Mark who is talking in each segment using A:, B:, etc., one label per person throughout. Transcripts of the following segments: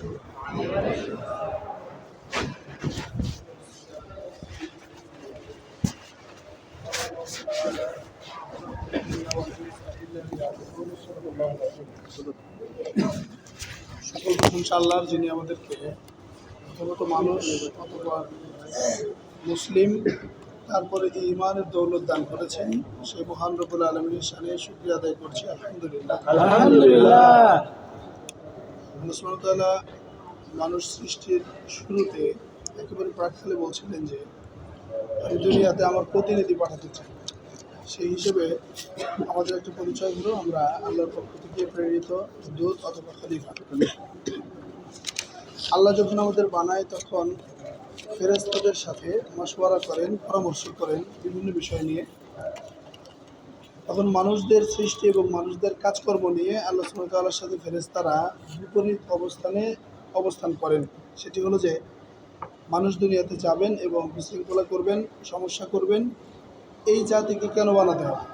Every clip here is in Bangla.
A: সকল প্রশংসা আল্লাহর, যিনি আমাদেরকে প্রথমত মানুষ, অথবা মুসলিম, তারপরে ঈমানের দৌলত দান করেছেন। সেই মহান রব্বুল আলামিনের শানে শুকরিয়া আদায় করছি, আলহামদুলিল্লাহ।
B: আলহামদুলিল্লাহ।
A: আল্লাহ সুবহানাহু ওয়া তাআলা মানুষ সৃষ্টির শুরুতে একেবারে প্রাক্কালে বলছিলেন যে আমি দুনিয়াতে আমার প্রতিনিধি পাঠাতে চাই। সেই হিসেবে আমাদের একটা পরিচয় হলো আমরা আল্লাহর পক্ষ থেকে প্রেরিত দূত অথবা খলিফা। আল্লাহ যখন আমাদের বানায় তখন ফেরেশতাদের সাথে মাশওয়ারা করেন, পরামর্শ করেন বিভিন্ন বিষয় নিয়ে। তখন মানুষদের সৃষ্টি এবং মানুষদের কাজকর্ম নিয়ে আল্লাহ সুবহানাহু ওয়া তাআলার সাথে ফেরেশতারা বিপরীত অবস্থান করেন। সেটি হলো যে মানুষ দুনিয়াতে যাবেন এবং বিশৃঙ্খলা করবেন, সমস্যা করবেন। এই জাতিকে কেন বানাতে হয়?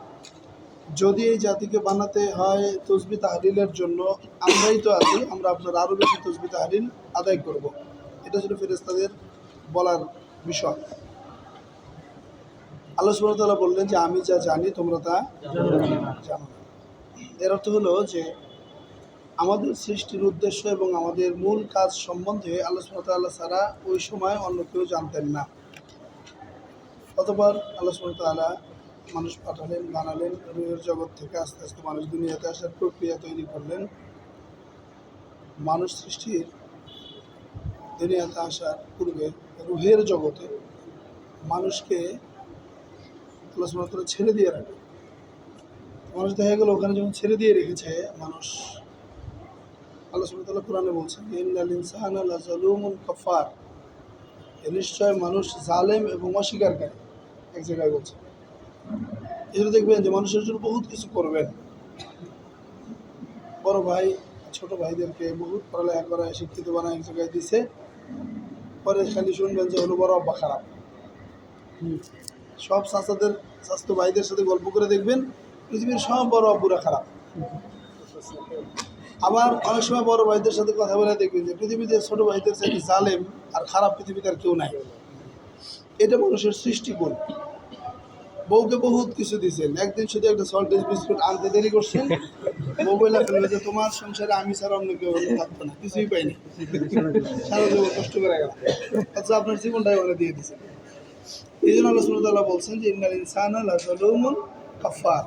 A: যদি এই জাতিকে বানাতে হয় তসবিহ তাহলিলের জন্য, আমরাই তো আছি, আমরা আপনার আরও বেশি তসবিহ তাহলিল আদায় করব। এটা ছিল ফেরেশতাদের বলার বিষয়। আল্লাহ সুবহানাহু ওয়া তাআলা বললেন যে আমি যা জানি তোমরা তা জানো না। এর অর্থ হলো যে আমাদের সৃষ্টির উদ্দেশ্য এবং আমাদের মূল কাজ সম্বন্ধে আল্লাহ সুবহানাহু ওয়া তাআলা ছাড়া ওই সময় অন্য কেউ জানতেন না। অতঃপর আল্লাহ সুবহানাহু ওয়া তাআলা মানুষ পাঠালেন, বানালেন, রূহের জগৎ থেকে আস্তে আস্তে মানুষ দুনিয়াতে আসার প্রক্রিয়া তৈরি করলেন। মানুষ সৃষ্টির দুনিয়াতে আসার পূর্বে রূহের জগতে মানুষকে আল্লাহ সুবহানাহু ওয়া তাআলা ছেড়ে দিয়ে রাখে। মানুষ দেখা গেল ওখানে যখন ছেড়ে দিয়ে রেখেছে মানুষ, আল্লাহ সুবহানাহু ওয়া তাআলা কোরআনে বলছেন ইন্নাল ইনসানা লাযালুমুন কাফার, নিশ্চয় মানুষ জালেম এবং অস্বীকারী। এক জায়গায় বলছে এটা দেখবেন যে মানুষের জন্য বহুত কিছু করবেন। বড় ভাই ছোট ভাইদেরকে বহুত পড়ালেখা করায় শিক্ষিত বানায় এক জায়গায় দিছে, পরে খালি শুনবেন যে হলো বড় আব্বা খারাপ। সব স্বাস্থ্য ভাইদের সাথে গল্প করে দেখবেন পৃথিবীর সব বড় আব্বুরা খারাপ। আবার অনেক সময় বড় ভাইদের সাথে কথা বলে দেখবেন যে পৃথিবীতে ছোট ভাইদের সাথে জালেম আর খারাপ পৃথিবীতে আর কেউ নাই। এটা মানুষের সৃষ্টিগুণ। বউকে বহুত কিছু দিয়েছেন, একদিন শুধু একটা সল্টেজ বিস্কুট আনতে দেরি করছেন, বউ বলে ফেলবে যে তোমার সংসারে আমি ছাড়া অন্য কেউ থাকতো না, কিছুই পাইনি, সারা জীবন কষ্ট করে গেল, অথচ আপনার জীবনটাই ওরা দিয়ে দিয়েছেন। এই জন্য আল্লাহ সুবহানাহু ওয়া তাআলা বলছেন যে ইন্নাল ইনসানা লাযালুমুন কাফার।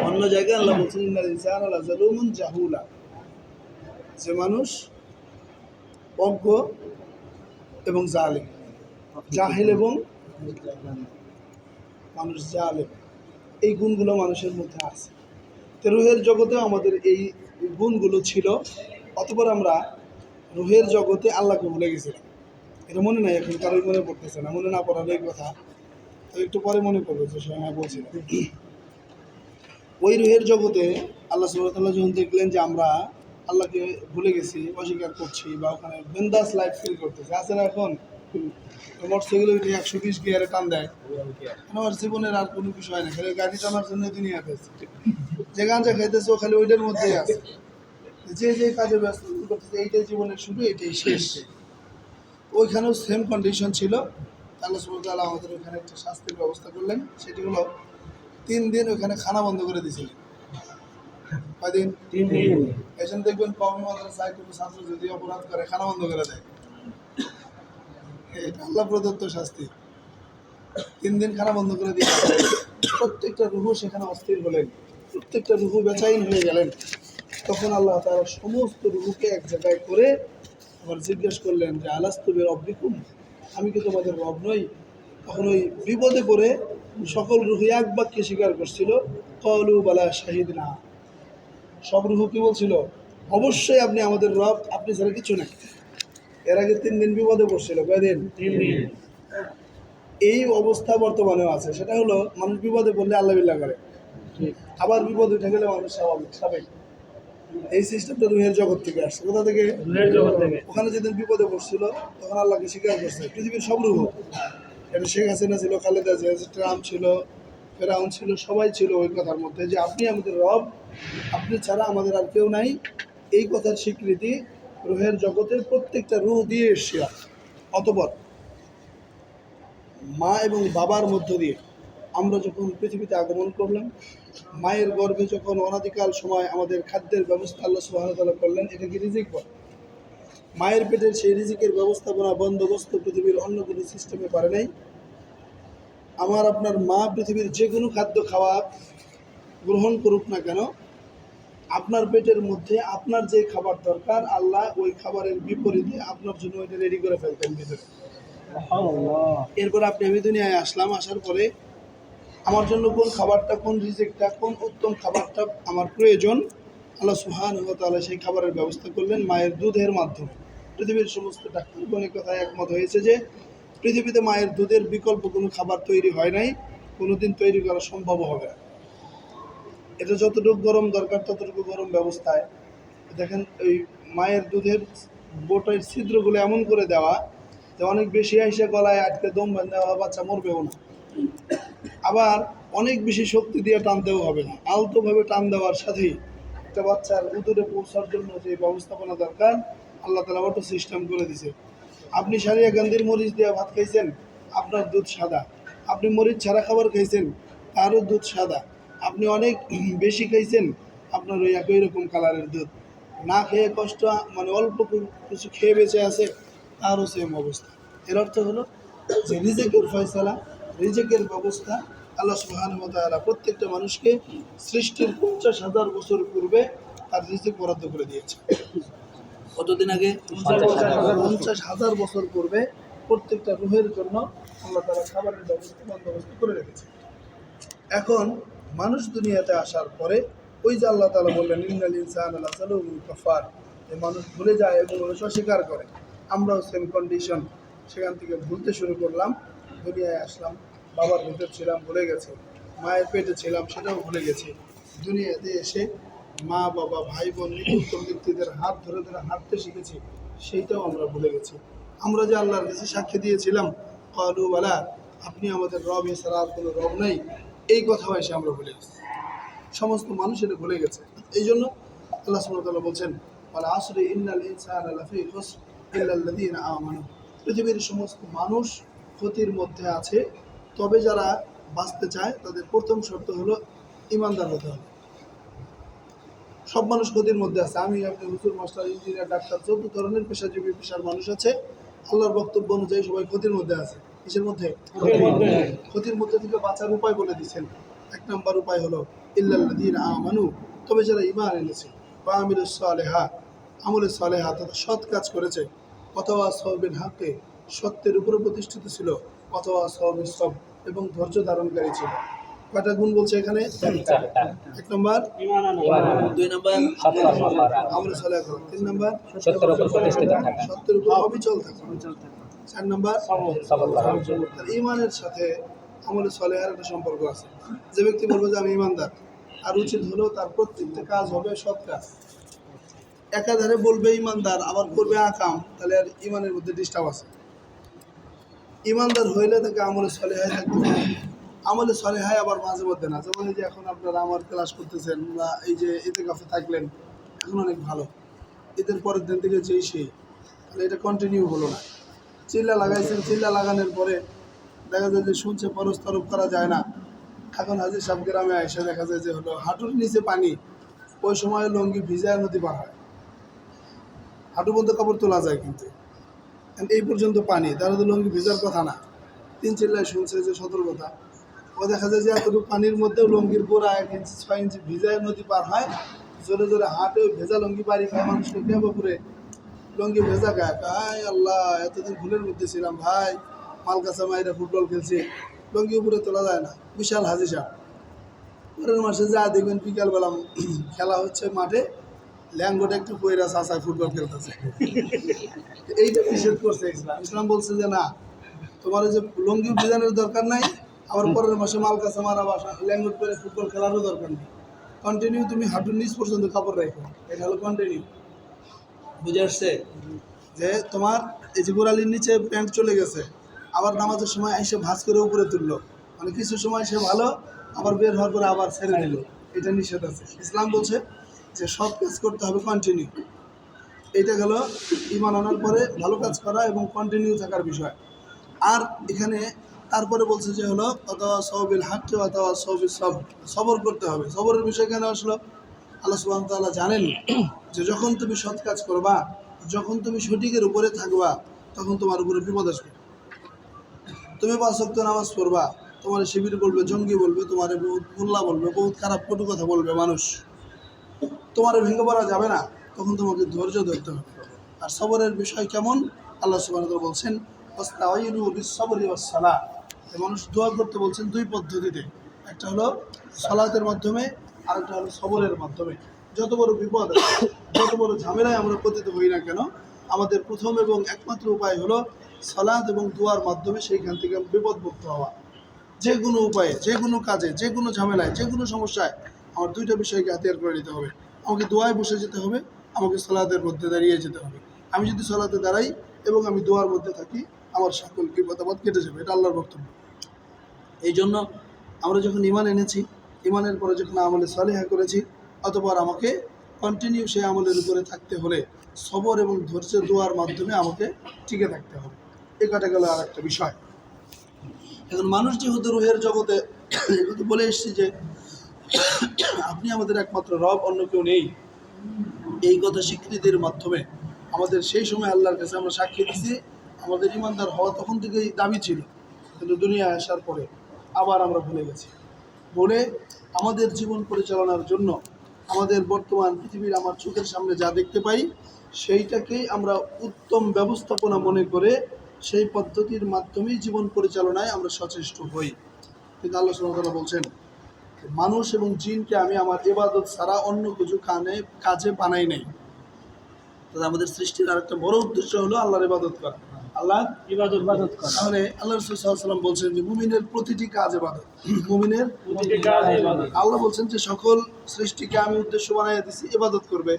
A: অন্য জায়গায় আল্লাহ বলছেন ইন্নাল ইনসানা লাযালুমুন জাহুলা, যে মানুষ অজ্ঞ এবং জালেম, জাহিল এবং মানুষ জালেম, এই গুণগুলো মানুষের মধ্যে আছে। তো রুহের জগতেও আমাদের এই গুণগুলো ছিল। অতঃপর আমরা রুহের জগতে আল্লাহকে ভুলে গেছিলাম। এটা মনে নাই, এখন কারোই মনে পড়তেছে না। মনে না পড়ার এই কথা তো একটু পরে মনে করবো যে সময় বলছিলাম। ওই রুহের জগতে আল্লাহ সুবহানাহু ওয়া তাআলা যখন দেখলেন যে আমরা আল্লাহকে ভুলে গেছি, অস্বীকার করছি, বা ওখানে বিন্দাস লাইফ ফিল করতেছি, আছে না এখন মোটরসাইকেলে 120 গিয়ারে টান দেয়, আমার জীবনের আর কোনো বিষয় নেই, খালি গাড়ি টানার জন্য দুনিয়াতে আছে। যে গাঁজা খাইতেছে ও খালি ওইটার মধ্যেই আছে, যে যে কাজে ব্যস্ত করতেছে এইটাই জীবনের শুরু, এইটাই শেষ। ওইখানেও সেম কন্ডিশন ছিল। আল্লাহ সুবহানাহু ওয়া তাআলা আমাদের ওইখানে একটা শাস্তির ব্যবস্থা করলেন। সেটি হলো 3 দিন ওইখানে খানা বন্ধ করে দিয়েছিলেন। কয়দিন?
B: 3 দিন।
A: এই জন্য দেখবেন কওমি মাদ্রাসায় কোনো ছাত্র যদি অপরাধ করে খানা বন্ধ করে দেয়, এটা আল্লাহ প্রদত্ত শাস্তি। 3 দিন খানা বন্ধ করে দিয়ে প্রত্যেকটা রুহু সেখানে অস্থির হলেন, প্রত্যেকটা রুহু বেচাইন হয়ে গেলেন। তখন আল্লাহ তাআলা সমস্ত রুহুকে এক জায়গায় করে আবার জিজ্ঞেস করলেন যে আলাস্তু বিরব্বিকুম, আমি কি তোমাদের রব নই? তখন ওই বিপদে পড়ে সকল রুহু এক বাক্যে স্বীকার করছিল, ক্বালু বালা শাহিদনা। সব রুহু কি বলছিল? অবশ্যই আপনি আমাদের রব, আপনি ছাড়া কিছু নেই। এর আগে 3 দিন বিপদে পড়ছিল। কয়দিন?
B: 3 দিন।
A: এই অবস্থা বর্তমানেও আছে। সেটা হলো মানুষ বিপদে পড়লে আল্লাহ বিল্লাহ করে, আবার বিপদ উঠে গেলে মানুষ স্বাভাবিক। এই সিস্টেমটা রুহের জগৎ থেকে আসছে। কোথা থেকে?
B: রুহের জগৎ থেকে।
A: ওখানে যেদিন বিপদে পড়ছিল তখন আল্লাহকে স্বীকার করছে পৃথিবীর সব রুহ। এটা শেখ হাসিনা ছিল, খালেদা জিয়া, ট্রাম্প ছিল, ফেরাউন ছিল, সবাই ছিল ওই কথার মধ্যে যে আপনি আমাদের রব, আপনি ছাড়া আমাদের আর কেউ নাই। এই কথার স্বীকৃতি রুহের জগতে প্রত্যেকটা রুহ দিয়ে এসছি। অতঃপর মা এবং বাবার মধ্য দিয়ে আমরা যখন পৃথিবীতে আগমন করলাম, মায়ের গর্ভে যখন অনাদিকাল সময় আমাদের খাদ্যের ব্যবস্থা আল্লাহ সুবহানাহু ওয়া তাআলা করলেন, এটাকে রিজিক বলে। মায়ের পেটের সেই রিজিকের ব্যবস্থাপনা বন্দোবস্ত পৃথিবীর অন্য কোনো সিস্টেমে পারে নাই। আমার আপনার মা পৃথিবীর যে কোনো খাদ্য খাওয়া গ্রহণ করুক না কেন, আপনার পেটের মধ্যে আপনার যে খাবার দরকার আল্লাহ ওই খাবারের বিপরীতে আপনার জন্য ওইটা রেডি করে ফেলতেন ভিতরে। এরপর আমি দুনিয়ায় আসলাম, আসার পরে আমার জন্য কোন খাবারটা, কোন রিজিকটা, কোন উত্তম খাবারটা আমার প্রয়োজন, আল্লাহ সুবহানাহু ওয়া তাআলা সেই খাবারের ব্যবস্থা করলেন মায়ের দুধের মাধ্যমে। পৃথিবীর সমস্ত ডাক্তারগণ এই কথায় একমত হয়েছে যে পৃথিবীতে মায়ের দুধের বিকল্প কোনো খাবার তৈরি হয় নাই, কোনোদিন তৈরি করা সম্ভব হবে না। এটা যতটুকু গরম দরকার ততটুকু গরম ব্যবস্থায় দেখেন, ওই মায়ের দুধের বোটের ছিদ্রগুলো এমন করে দেওয়া যে অনেক বেশি আইসা গলায় আটকে দম বেঁধে দেওয়া, বাচ্চা মরবেও না। আবার অনেক বেশি শক্তি দিয়ে টানতেও হবে না, আলতোভাবে টান দেওয়ার সাথেই একটা বাচ্চার উদরে পৌঁছার জন্য যে ব্যবস্থাপনা দরকার আল্লাহ তাআলা অটো সিস্টেম করে দিছে। আপনি সারিয়া গান্ধীর মরিচ দিয়ে ভাত খাইছেন, আপনার দুধ সাদা। আপনি মরিচ ছাড়া খাবার খাইছেন, তারও দুধ সাদা। আপনি অনেক বেশি খাইছেন, আপনার ওই একই রকম কালারের দুধ। না খেয়ে কষ্ট, মানে অল্প কিছু খেয়ে বেঁচে আছে, তারও সেম অবস্থা। এর অর্থ হলো যে রিজিকের ফয়সালা, রিজিকের ব্যবস্থা আল্লাহ সুবহানাহু ওয়া তাআলা প্রত্যেকটা মানুষকে সৃষ্টির 50,000 বছর পূর্বে তার রিজিক বরাদ্দ করে দিয়েছে। কতদিন আগে? 50,000 বছর পূর্বে প্রত্যেকটা রুহের জন্য আল্লাহ তাআলা খাবারের ব্যবস্থা বন্দোবস্ত করে রেখেছে। এখন মানুষ দুনিয়াতে আসার পরে ওই যে আল্লাহ তাআলা বললেন ইন্নাল ইনসানা লাযালুমুন কাফার, এই মানুষ ভুলে যায় এবং অস্বীকার করে। আমরাও সেম কন্ডিশন, সেখান থেকে ভুলতে শুরু করলাম। দুনিয়ায় আসলাম, বাবার ভিতর ছিলাম, ভুলে গেছি। মায়ের পেটে ছিলাম, সেটাও ভুলে গেছি। দুনিয়াতে এসে মা বাবা ভাই বোন নিকটতম ব্যক্তিদের হাত ধরে ধরে হাঁটতে শিখেছি, সেইটাও আমরা ভুলে গেছি। আমরা যে আল্লাহর কাছে সাক্ষী দিয়েছিলাম ক্বালু বালা, আপনি আমাদের রব, এছাড়া আর কোনো রব নাই, এই কথাও এসে আমরা ভুলে গেছি। সমস্ত মানুষ এটা ভুলে গেছে। এই জন্য আল্লাহ সুবহানাহু ওয়া তাআলা বলছেন ওয়াল আসরি ইন্নাল ইনসানা লাফি খুসর ইল্লাল্লাযীনা আমানু, পৃথিবীর সমস্ত মানুষ ক্ষতির মধ্যে আছে, তবে যারা বাঁচতে চায় তাদের প্রথম শর্ত হলো ইমানদার হতে হবে। সব মানুষ ক্ষতির মধ্যে আছে। আমি, আপনি, হুজুর, মাস্টার, ইঞ্জিনিয়ার, ডাক্তার, যত ধরনের পেশাজীবী পেশার মানুষ আছে, আল্লাহর বক্তব্য অনুযায়ী সবাই ক্ষতির মধ্যে আছে। কিসের মধ্যে? ক্ষতির মধ্যে থেকে বাঁচার উপায় বলে দিচ্ছেন। 1 নম্বর উপায় হলো ইল্লাল্লাযীনা আমানু, তবে যারা ঈমান এনেছে, ওয়া আমিলুস সালিহাত, আমলে সালেহাত অর্থাৎ সৎ কাজ করেছে, অথবা সবিল হাক্কে, সত্যের উপরে প্রতিষ্ঠিত ছিল, অথবা সবিল সব, এবং ধৈর্য ধারণকারী ছিল। কয়টা গুণ বলছে এখানে? 1 নম্বর, 2 নম্বর আমলে সালেহাত, 3 নম্বর
B: সত্যের উপর প্রতিষ্ঠিত থাকা,
A: সত্যের উপর অবিচল থাকা, 4 নম্বর তার ঈমানের সাথে আমলে সালেহার একটা সম্পর্ক আছে। যে ব্যক্তি বলবে যে আমি ঈমানদার, আর উচিত হলেও তার প্রত্যেকটা কাজ হবে সৎ কাজ। একাধারে বলবে ঈমানদার আবার করবে আকাম, তাহলে আর ঈমানের মধ্যে ডিস্টার্ব আছে। ঈমানদার হইলে তাকে আমলে সালেহায় থাকতে হবে। আমলে সালেহায় আবার মাঝে মধ্যে না, যেমন এই যে এখন আপনারা আমার ক্লাস করতেছেন বা এই যে ইতিকাফে থাকলেন, এখন অনেক ভালো। ঈদের পরের দিন থেকে যেই সেই, তাহলে এটা কন্টিনিউ হলো না। চিল্লা লাগাইছেন, চিল্লা লাগানোর পরে দেখা যায় যে শুনছে পরশ তরফ করা যায় না। এখন হাজির সাহেব গ্রামে এসে দেখা যায় যে হলো হাঁটুর নিচে পানি, ওই সময় লঙ্গি ভিজায় নদী পার হয়, হাঁটু পর্যন্ত কাপড় তোলা যায়, কিন্তু এই পর্যন্ত পানি, তারা তো লঙ্গি ভিজার কথা না। 3 চিল্লায় শুনছে যে সতর্কতা, ও দেখা যায় যে এতটুকু পানির মধ্যেও লঙ্গির গোড়া 1 ইঞ্চি 6 ইঞ্চি ভিজায় নদী পার হয়, জোরে জোরে হাঁটে, ওই ভেজা লঙ্গি বাড়ি খায়, মানুষকে কেবো করে লঙ্গি ভেজা খায়। ভাই আল্লাহ, এতদিন ভুলের মধ্যে ছিলাম ভাই, মালকাসা মাইরা ফুটবল খেলছি, লঙ্গি উপরে তোলা যায় না। বিশাল হাজি সাহেব পরের মাসে যা দেখবেন বিকালবেলা খেলা হচ্ছে মাঠে, ল্যাঙ্গোটা একটু পয়রা চাষায় ফুটবল খেলতেছে। এইটা নিষেধ করছে ইসলাম। ইসলাম বলছে যে না, তোমার যে লঙ্গি ভিজানোর দরকার নাই, আবার পরের মাসে মালকাসা মারা বাসা ল্যাঙ্গোট পরে ফুটবল খেলারও দরকার নেই। কন্টিনিউ তুমি হাঁটুর নিচ পর্যন্ত কাপড় রাখো, এটা হলো কন্টিনিউ। বুঝে আসছে যে তোমার এই যে গোড়ালির নিচে প্যান্ট চলে গেছে, আবার নামাজের সময় এসে ভাঁজ করে উপরে তুললো, মানে কিছু সময় সে ভালো, আবার বের হওয়ার পরে আবার ছেড়ে দিল, এটা নিষেধ আছে। ইসলাম বলছে যে সব কাজ করতে হবে কন্টিনিউ। এটা গেল ঈমান আনার পরে ভালো কাজ করা এবং কন্টিনিউ থাকার বিষয়। আর এখানে তারপরে বলছে যে হলো অথবা সবিল হাক্কি অথবা সবিল সবর করতে হবে। সবরের বিষয় কেন আসলো? আল্লাহ সুবহানাহু ওয়া তাআলা জানেন যে যখন তুমি সৎ কাজ করবা, যখন তুমি সঠিকের উপরে থাকবা, তখন তোমার উপরে বিপদ আসবে। তুমি 5 ওয়াক্ত নামাজ পড়বা, তোমার শিবির বলবে, জঙ্গি বলবে, তোমার বহুত মোল্লা বলবে, বহুত খারাপ কটু কথা বলবে মানুষ, তোমার ভেঙে পড়া যাবে না, তখন তোমাকে ধৈর্য ধরতে হবে। আর সবরের বিষয় কেমন? আল্লাহ সুবহানাহু ওয়া তাআলা বলছেন ওয়াস্তাঈনু বিস-সাবরি ওয়াস-সালাহ। মানুষ দোয়া করতে বলছেন দুই পদ্ধতিতে, একটা হলো সালাতের মাধ্যমে, আর একটা হলো সবরের মাধ্যমে। যত বড় বিপদ, যত বড় ঝামেলায় আমরা পতিত হই না কেন, আমাদের প্রথম এবং একমাত্র উপায় হলো সালাত এবং দোয়ার মাধ্যমে সেইখান থেকে বিপদমুক্ত হওয়া। যে কোনো উপায়ে, যে কোনো কাজে, যে কোনো ঝামেলায়, যে কোনো সমস্যায় আমার দুইটা বিষয়কে হাতিয়ার করে নিতে হবে। আমাকে দোয়ায় বসে যেতে হবে, আমাকে সালাতের মধ্যে দাঁড়িয়ে যেতে হবে। আমি যদি সালাতে দাঁড়াই এবং আমি দোয়ার মধ্যে থাকি, আমার সকল বিপদ কেটে যাবে। এটা আল্লাহর বক্তব্য। এই জন্য আমরা যখন ঈমান এনেছি, ঈমানের পরে যখন আমলে সালিহা করেছি, অতঃপর আমাকে কন্টিনিউ সেই আমলের উপরে থাকতে হলে সবর এবং ধৈর্য দোয়ার মাধ্যমে আমাকে টিকে থাকতে হবে। এ কাটা গেল আর একটা বিষয়। এখন মানুষ যেহেতু রুহের জগতে এগুলো বলে এসছি যে আপনি আমাদের একমাত্র রব, অন্য কেউ নেই, এই কথা স্বীকৃতির মাধ্যমে আমাদের সেই সময় আল্লাহর কাছে আমরা সাক্ষী দিচ্ছি। আমাদের ইমানদার হওয়া তখন থেকেই দাবি ছিল, কিন্তু দুনিয়ায় আসার পরে আবার আমরা ভুলে গেছি। বলে আমাদের জীবন পরিচালনার জন্য আমাদের বর্তমান পৃথিবীর আমার চোখের সামনে যা দেখতে পাই, সেইটাকেই আমরা উত্তম ব্যবস্থাপনা মনে করে সেই পদ্ধতির মাধ্যমেই জীবন পরিচালনায় আমরা সচেষ্ট হই। কিন্তু আল্লাহ সুবহানাহু ওয়া তাআলা বলছেন, মানুষ এবং জিনকে আমি আমার ইবাদত ছাড়া অন্য কিছু কাজে বানাই নাই। তাহলে আমাদের সৃষ্টির আরেকটা বড় উদ্দেশ্য হলো আল্লাহর ইবাদত করা, আল্লাহ
B: ইবাদত করা।
A: তাহলে আল্লাহ রাসূল সাল্লাল্লাহু আলাইহি ওয়াসাল্লাম বলছেন যে মুমিনের প্রতিটি কাজ ইবাদত। মুমিনের
B: প্রতিটি কাজ ইবাদত।
A: আল্লাহ বলছেন যে সকল সৃষ্টিকে আমি উদ্দেশ্য বানাইয়া দিছি ইবাদত করবে।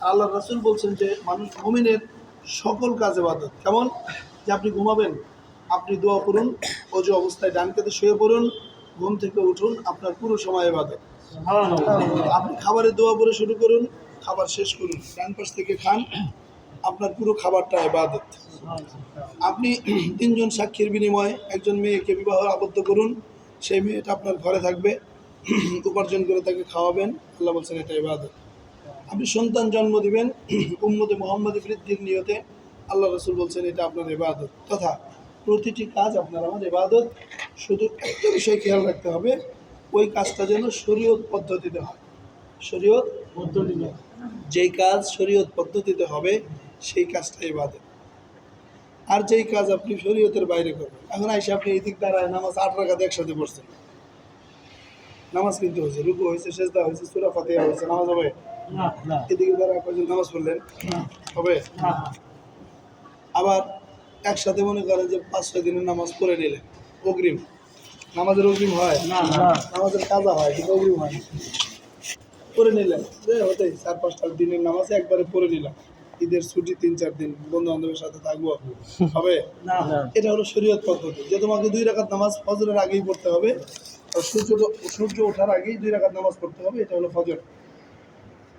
A: আল্লাহ রাসূল বলছেন যে মানুষ মুমিনের সকল কাজ ইবাদত। কেমন? যে আপনি ঘুমাবেন, আপনি দোয়া করুন, ওযু অবস্থায় ডান কাতে শুয়ে পড়ুন, ঘুম থেকে উঠুন, আপনার পুরো সময় ইবাদত। আপনি খাবারের দোয়া করে শুরু করুন, খাবার শেষ করুন, ডান পাশ থেকে খান, আপনার পুরো খাবারটা ইবাদত। আপনি 3 জন সাক্ষীর বিনিময়ে একজন মেয়েকে বিবাহ আবদ্ধ করুন, সেই মেয়েটা আপনার ঘরে থাকবে, উপার্জন করে তাকে খাওয়াবেন, আল্লাহ বলছেন এটা ইবাদত। আপনি সন্তান জন্ম দিবেন উম্মতে মুহাম্মাদি বৃদ্ধির নিয়তে, আল্লাহ রাসূল বলছেন এটা আপনার ইবাদত। তথা প্রতিটি কাজ আপনার আমার ইবাদত। শুধু একটা বিষয় খেয়াল রাখতে হবে, ওই কাজটা যেন শরীয়ত পদ্ধতিতে হয়। শরীয়ত
B: পদ্ধতিতে।
A: যেই কাজ শরীয়ত পদ্ধতিতে হবে সেই কাজটা ইবাদত। আর যেই কাজ আপনি শরীয়তের বাইরে করবেন, এখন আইসা আপনি এই দিক দাঁড়ায় নামাজ 8 রাকাত একসাথে পড়ছেন, নামাজ কিন্তু হয়েছে, রুকু হয়েছে, সেজদা হয়েছে, সূরা ফাতিহা হয়েছে, নামাজ হবে?
B: না না
A: এদিকে দাঁড়ায় কয়জন নামাজ পড়লেন? হবে?
B: না।
A: আবার একসাথে মনে করেন যে 5-6 দিনের নামাজ পড়ে নিলেন, অগ্রিম। নামাজের অগ্রিম হয়?
B: না না।
A: নামাজের কাজা হয়, কিন্তু অগ্রিম হয় না। পড়ে নিলেন, যে হতেই 4-5টা দিনের নামাজ একবারে পড়ে নিলাম, ঈদের ছুটি 3-4 দিন বন্ধু বান্ধবের সাথে থাকবো, হবে?
B: না না।
A: এটা হলো শরীয়ত পদ্ধতি, যে তোমাকে 2 রাকাত নামাজ ফজরের আগেই পড়তে হবে, আর সূর্য ওঠার আগেই 2 রাকাত নামাজ পড়তে হবে, এটা হলো ফজর।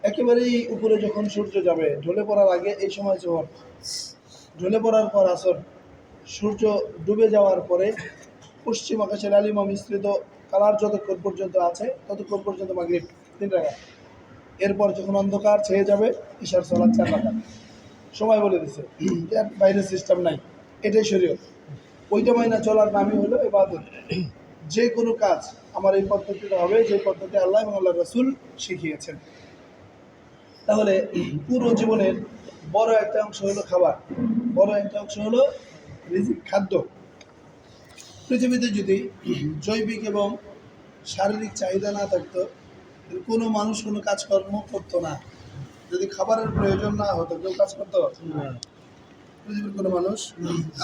A: একেবারেই উপরে যখন সূর্য যাবে, ঢলে পড়ার আগে এই সময় জোহর, ঢলে পড়ার পর আসর, সূর্য ডুবে যাওয়ার পরে পশ্চিম আকাশের লালিমা মিশ্রিত কালার যতক্ষণ পর্যন্ত আছে ততক্ষণ পর্যন্ত মাগরিব 3 রাকাত। এরপর যখন অন্ধকার ছেয়ে যাবে ইশার সালাত 4 রাকাত। সময় বলে দিছে, এর বাইরে সিস্টেম নাই, এটাই শরীয়ত। ওইটা মাইনা চলার নামই হলো ইবাদত। যে কোনো কাজ আমার এই পদ্ধতিতে হবে, যে পদ্ধতি আল্লাহ এবং আল্লাহ রাসূল শিখিয়েছেন। তাহলে পুরো জীবনের বড় একটা অংশ হলো খাবার, বড় একটা অংশ হলো রিজিক, খাদ্য। পৃথিবীতে যদি জৈবিক এবং শারীরিক চাহিদা না থাকতো, তাহলে কোনো মানুষ কোনো কাজকর্ম করতো না। যদি খাবারের প্রয়োজন না হতো, কেউ কাজ করতো? পৃথিবীর কোনো মানুষ,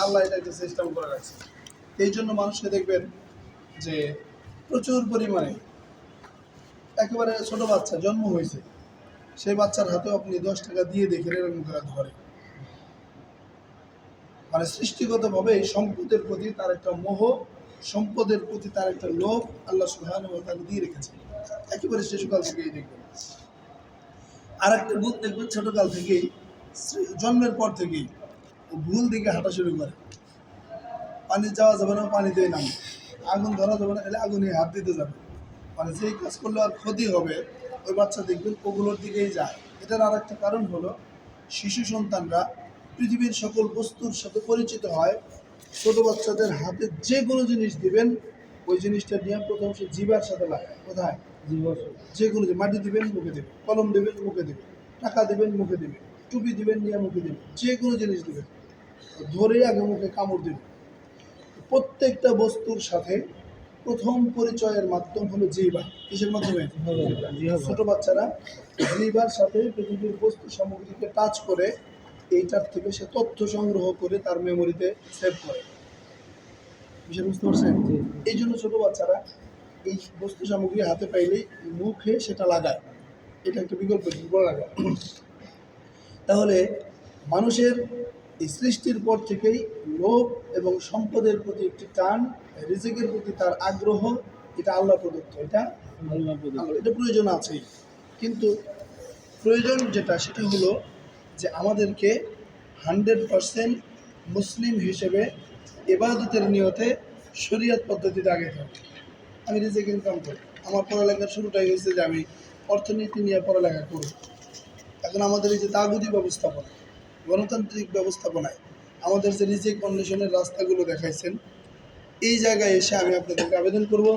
A: আল্লাহ এটা একটা সিস্টেম করে রাখছে। এই জন্য মানুষকে দেখবেন যে প্রচুর পরিমাণে একেবারে ছোট বাচ্চা জন্ম হয়েছে, সেই বাচ্চার হাতেও আপনি 10 টাকা দিয়ে দেখেন এরকম করে ধরে। মানে সৃষ্টিগতভাবে এই সম্পদের প্রতি তার একটা মোহ, সম্পদের প্রতি তার একটা লোভ আল্লাহ সুবহানাহু ওয়া তাআলা দিয়ে রেখেছে, একেবারে শিশুকাল থেকেই দেখবেন। আর একটা গুণ দেখবেন ছোটকাল থেকেই জন্মের পর থেকেই ও ভুল দিকে হাঁটা শুরু করে। পানি যাওয়া যাবে না, পানিতেই নামে। আগুন ধরা যাবে না, তাহলে আগুনে হাত দিতে যাবে। মানে যেই কাজ করলে আর ক্ষতি হবে ওই বাচ্চা দেখবেন ওগুলোর দিকেই যায়। এটার আর একটা কারণ হলো শিশু সন্তানরা পৃথিবীর সকল বস্তুর সাথে পরিচিত হয়। ছোট বাচ্চাদের হাতে যে কোনো জিনিস দিবেন ওই জিনিসটা নিয়ে প্রথম সে জিবার সাথে লাগায়। কোথায়? যে কোনো মাটি দিবেন মুখে দেবেন, কলম দেবেন মুখে দেবেন, টাকা দেবেন মুখে দেবেন, টুপি দিবেন নিয়ে মুখে দেবেন, যে কোনো জিনিস দেবেন ধরে আগে মুখে কামড় দেবেন। প্রত্যেকটা বস্তুর সাথে প্রথম পরিচয়ের মাধ্যম হলো জিহ্বা। কিসের মাধ্যমে? ছোট বাচ্চারা জিহ্বার সাথে পৃথিবীর বস্তু সামগ্রীকে টাচ করে এইটার থেকে সে তথ্য সংগ্রহ করে তার মেমোরিতে সেভ করে। বিষয় বুঝতে পারছেন? এই জন্য ছোট বাচ্চারা এই বস্তু সামগ্রী হাতে পাইলেই মুখে সেটা লাগায়। এটা একটা বিকল্প বলা লাগায়। তাহলে মানুষের এই সৃষ্টির পর থেকেই লোভ এবং সম্পদের প্রতি একটি টান, রিজিকের প্রতি তার আগ্রহ, এটা আল্লাহ প্রদত্ত। এটা এটা প্রয়োজন আছেই, কিন্তু প্রয়োজন যেটা সেটা হলো যে আমাদেরকে 100% মুসলিম হিসেবে ইবাদতের নিয়তে শরীয়ত পদ্ধতিতে আগাইতে হবে। আমি রিজিক ইনকাম করি, আমার পড়ালেখার শুরুটাই হয়েছে যে আমি অর্থনীতি নিয়ে পড়ালেখা করব। এখন আমাদের এই যে তাগুদি ব্যবস্থাপনা, গণতান্ত্রিক ব্যবস্থাপনায় আমাদের যে রিজিক অন্বেষণের রাস্তাগুলো দেখাইছেন, এই জায়গায় এসে আমি আপনাদেরকে আবেদন করব,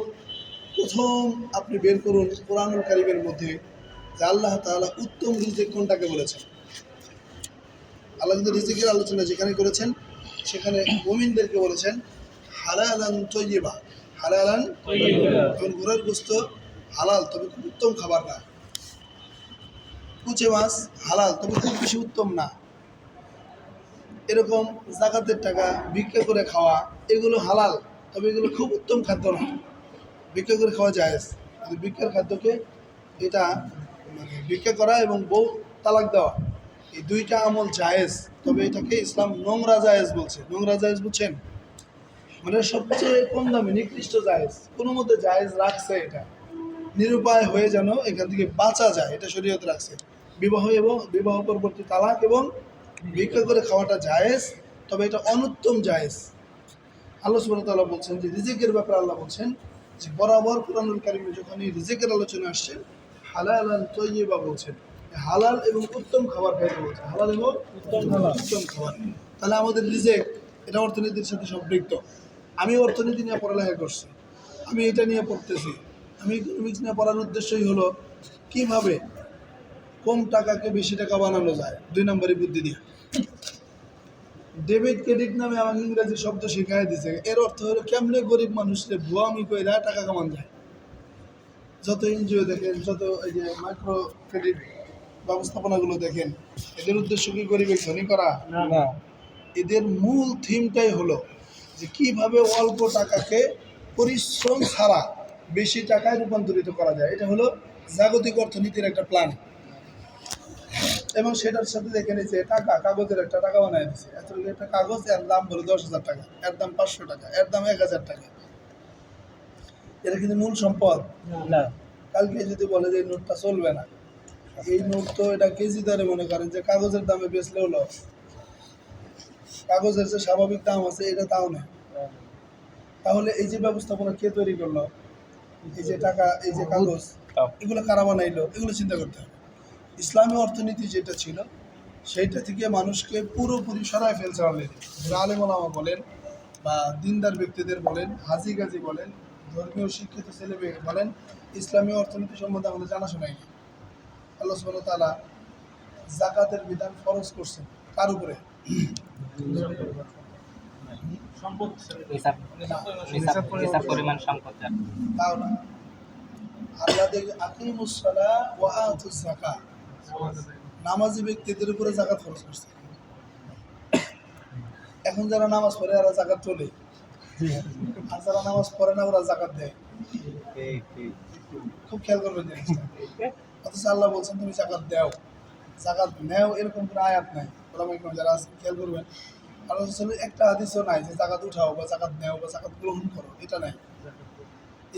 A: প্রথম আপনি বের করুন কোরআনুল কারীমের মধ্যে যে আল্লাহ তাআলা উত্তম রিজিক কোনটাকে বলেছেন। আল্লাহ কিন্তু রিজিকের আলোচনা যেখানে করেছেন সেখানে মুমিনদেরকে বলেছেন হালালান তয়্যিবা, হালালান তয়্যিবা। ঘোড়ার গোস্ত হালাল তবে খুব উত্তম খাবার না, কুচে মাছ হালাল তবে খুব বেশি উত্তম না, এরকম জাকাতের টাকা ভিক্ষা করে খাওয়া এগুলো হালাল তবে এগুলো খুব উত্তম খাদ্য না। ভিক্ষা করে খাওয়া জায়েজ, কিন্তু ভিক্ষার খাদ্যকে এটা মানে ভিক্ষা করা এবং বউ তালাক দেওয়া এই দুইটা আমল জায়েজ, তবে এটাকে ইসলাম নোংরা জায়েজ বলছে। নোংরা জায়েজ বুঝছেন? মানে সবচেয়ে কম দামে নিকৃষ্ট জায়েজ, কোনো মধ্যে জায়েজ রাখছে, এটা নিরুপায় হয়ে যেন এখান থেকে বাঁচা যায় এটা শরীয়ত রাখছে। বিবাহ এবং বিবাহ পরবর্তী তালাক এবং ভিক্ষা করে খাওয়াটা জায়েজ, তবে এটা অনুত্তম জায়েজ। আল্লাহ সুবহানাহু ওয়া তাআলা বলছেন যে রিজিকের ব্যাপারে আল্লাহ বলছেন যে বরাবর কোরআনুল কারীমে যখন এই রিজিকের আলোচনা আসছে হালালান তয়্যিবা বলছেন, হালাল এবং উত্তম খাবার খাইতে বলছে, হালাল এবং উত্তম খাবার। তাহলে আমাদের রিজিক এটা অর্থনীতির সাথে সম্পৃক্ত। আমি অর্থনীতি নিয়ে পড়ালেখা করছি, আমি এটা নিয়ে পড়তেছি। আমি ইকোনমিক্স নিয়ে পড়ার উদ্দেশ্যই হলো কিভাবে কম টাকাকে বেশি টাকা বানানো যায় 2 নম্বরই বুদ্ধি দিয়ে। ডেবিট ক্রেডিট নামে আমাকে ইংরেজি শব্দ শিখাই দিছে, এর অর্থ হলো কেমনে গরিব মানুষের ভুয়ামি কইরা টাকা কামান যায়। যত এনজিও দেখেন, যত এই যে মাইক্রো ক্রেডিট ব্যবস্থাপনাগুলো দেখেন, এদের উদ্দেশ্য কি গরিবের ধনী করা না, এদের মূল থিমটাই হলো যে কিভাবে অল্প টাকাকে পরিশ্রম ছাড়া বেশি টাকায় রূপান্তরিত করা যায়। এটা হলো জাগতিক অর্থনীতির একটা প্ল্যান। এবং সেটার সাথে দেখে নিয়েছে টাকা, কাগজের একটা টাকা বানায় দিচ্ছে। এত একটা কাগজ, এর দাম বলে 10,000 টাকা, এর দাম 500 টাকা, এর দাম 1000 টাকা। এটা কিন্তু মূল সম্পদ না। কালকে যদি বলে যে এই নোটটা চলবে না, এই নোট তো এটা কেজি দরে মনে করেন যে কাগজের দামে বেচলেও লস। কাগজের যে স্বাভাবিক দাম আছে এটা তাও নেই। তাহলে এই যে ব্যবস্থাপনা কে তৈরি করলো, এই যে টাকা, এই যে কাগজ, এগুলো কারা বানাইলো, এগুলো চিন্তা করতে হবে। ইসলামী অর্থনীতি যেটা ছিল সেইটা থেকে মানুষকে পুরোপুরি সরায় ফেলছে অলরেডি। আলেম ওলামা বলেন বা দিনদার ব্যক্তিদের বলেন, হাজি গাজি বলেন, ধর্মীয় শিক্ষিত ছেলে মেয়ে বলেন, ইসলামী অর্থনীতি সম্বন্ধে আমাদের জানাশোনাই নেই। আল্লাহ সুবহানাহু ওয়া তাআলা যাকাতের বিধান ফরজ করছেন কার উপরে? তাও না। আল্লাহ দেখে আকিমুস সালাহ ওয়া আতুজ যাকাত, নামাজি ব্যক্তিদের উপরে যাকাত ফরজ করছে। এখন যারা নামাজ পড়ে ওরা যাকাত তোলে, আর যারা নামাজ পড়ে না ওরা যাকাত দেয়। খুব খেয়াল করবেন জিনিসটা। অথচ আল্লাহ বলছেন তুমি যাকাত দাও, যাকাত নেও, এরকম কোনো আয়াত নাই। যারা আছে খেয়াল করবেন, আল্লাহ একটা হাদিসও নাই যে যাকাত উঠাও বা যাকাত নেও বা যাকাত গ্রহণ করো, এটা নাই।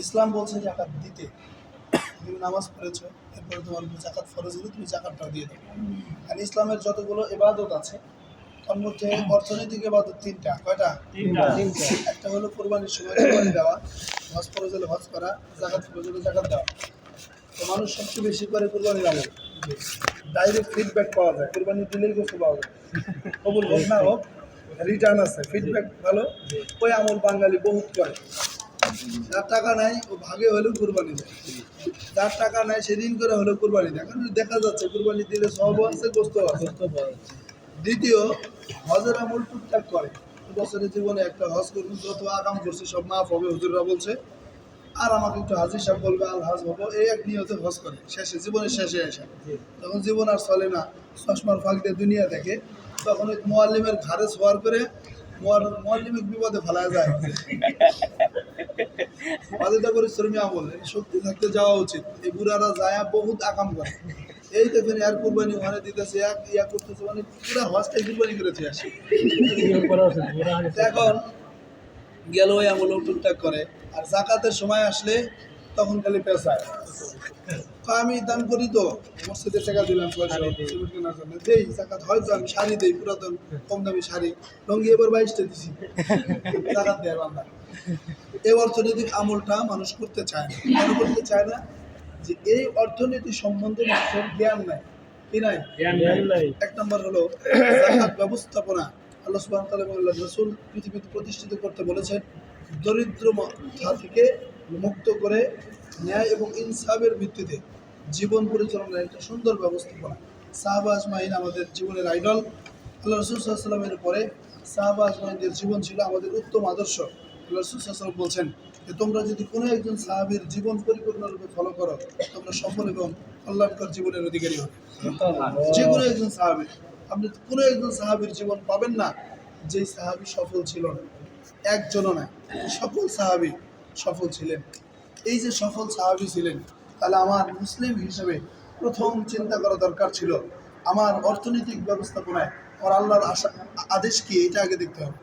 A: ইসলাম বলছে যাকাত দিতে। তুমি নামাজ পড়েছো, এরপরে তোমার উপর জাকাত ফরজ হলে তুমি জাকাতটাও দিয়ে দেবে। আর ইসলামের যতগুলো ইবাদত আছে তার মধ্যে অর্থনৈতিক ইবাদত তিনটা। কয়টা?
B: তিনটা।
A: একটা হলো কোরবানির সময় কোরবানি দেওয়া, হজ ফরজ হলে হজ করা, জাকাত ফরজ হলে জাকাত দেওয়া। তো মানুষ সবচেয়ে বেশি করে কোরবানির আমল। ডাইরেক্ট ফিডব্যাক পাওয়া যায়, কোরবানি দিলেই গোসল পাওয়া যায়, কবুল হোক না হোক রিটার্ন আছে, ফিডব্যাক ভালো। ওই আমল বাঙালি বহুত করে। যার টাকা নাই ও ভাগে হলেও কোরবানি দেয়, যার টাকা নাই সেদিন করে হলেও কোরবানি দেয়, কারণ দেখা যাচ্ছে কোরবানি দিলে সব আছে, গোস্ত আছে। দ্বিতীয়, হজের আমল টুকটাক করে, বছরের জীবনে একটা হজ করুন, যত আকাম করছে সব মাফ হবে হুজুররা বলছে, আর আমাকে একটু হাজি সাহেব বলবে আল হাজ হবো, এই এক নিয়তে হজ করে শেষে, জীবনের শেষে এসে তখন জীবন আর চলে না, চশমার ফাঁক দিয়ে দুনিয়া দেখে, তখন ওই মোয়াল্লিমের ঘাড়ে ছোয়ার করে মোয়াল্লিমের বিপদে ফেলা যায়। বাজেটা পরিশ্রমী আমল, শক্তি থাকতে যাওয়া উচিত। এই বুড়ারা যায় বহুত আকাম করে, এই দেখেন আর কুরবানি ওখানে দিতেছে, এক ইয়া করতেছে, মানে পুরা হজটাই কুরবানি করেছে আসে। এখন গেল ওই আমল টুকটাক করে, আর জাকাতের সময় আসলে তখন খালি পেশায় আমি দান করি, তো মসজিদের টাকা দিলাম সিমেন্ট কেনার জন্য, দেই জাকাত, হয়তো আমি শাড়ি দিই, পুরাতন কম দামি শাড়ি লঙ্গি এবার 22টা দিছি, জাকাত দেয় বান্দা। এই অর্থনৈতিক আমলটা মানুষ করতে চায় না, কেন করতে চায় না? যে এই অর্থনীতি সম্বন্ধে মানুষের জ্ঞান নাই, কি নাই? এক নম্বর হলো জাকাত ব্যবস্থাপনা। আল্লাহ সুবহানাহু ওয়া তাআলা এবং আল্লাহর রাসূল পৃথিবীতে প্রতিষ্ঠিত করতে বলেছেন, দরিদ্র মাথা থেকে মুক্ত করে ন্যায় এবং ইনসাফের ভিত্তিতে জীবন পরিচালনার একটা সুন্দর ব্যবস্থাপনা। সাহাবা আজমাইন আমাদের জীবনের আইডল। আল্লাহ রাসূল সাল্লাল্লাহু আলাইহি ওয়াসাল্লামের পরে সাহাবা আজমাইনদের জীবন ছিল আমাদের উত্তম আদর্শ। আল্লাহ রাসূল সাল্লাল্লাহু আলাইহি ওয়াসাল্লাম বলছেন যে তোমরা যদি কোনো একজন সাহাবীর জীবন পরিপূর্ণরূপে ফলো করো, তোমরা সফল এবং কল্যাণকর জীবনের অধিকারী হবে। যে কোনো একজন সাহাবী, আপনি কোনো একজন সাহাবীর জীবন পাবেন না যেই সাহাবী সফল ছিল না, একজনও না, সকল সাহাবী সফল ছিলেন। এই যে সফল সাহাবী ছিলেন, তাহলে আমার মুসলিম হিসেবে প্রথম চিন্তা করা দরকার ছিল আমার অর্থনৈতিক ব্যবস্থাপনায় আমার আল্লাহর আদেশ কি, এটা আগে দেখতে হবে।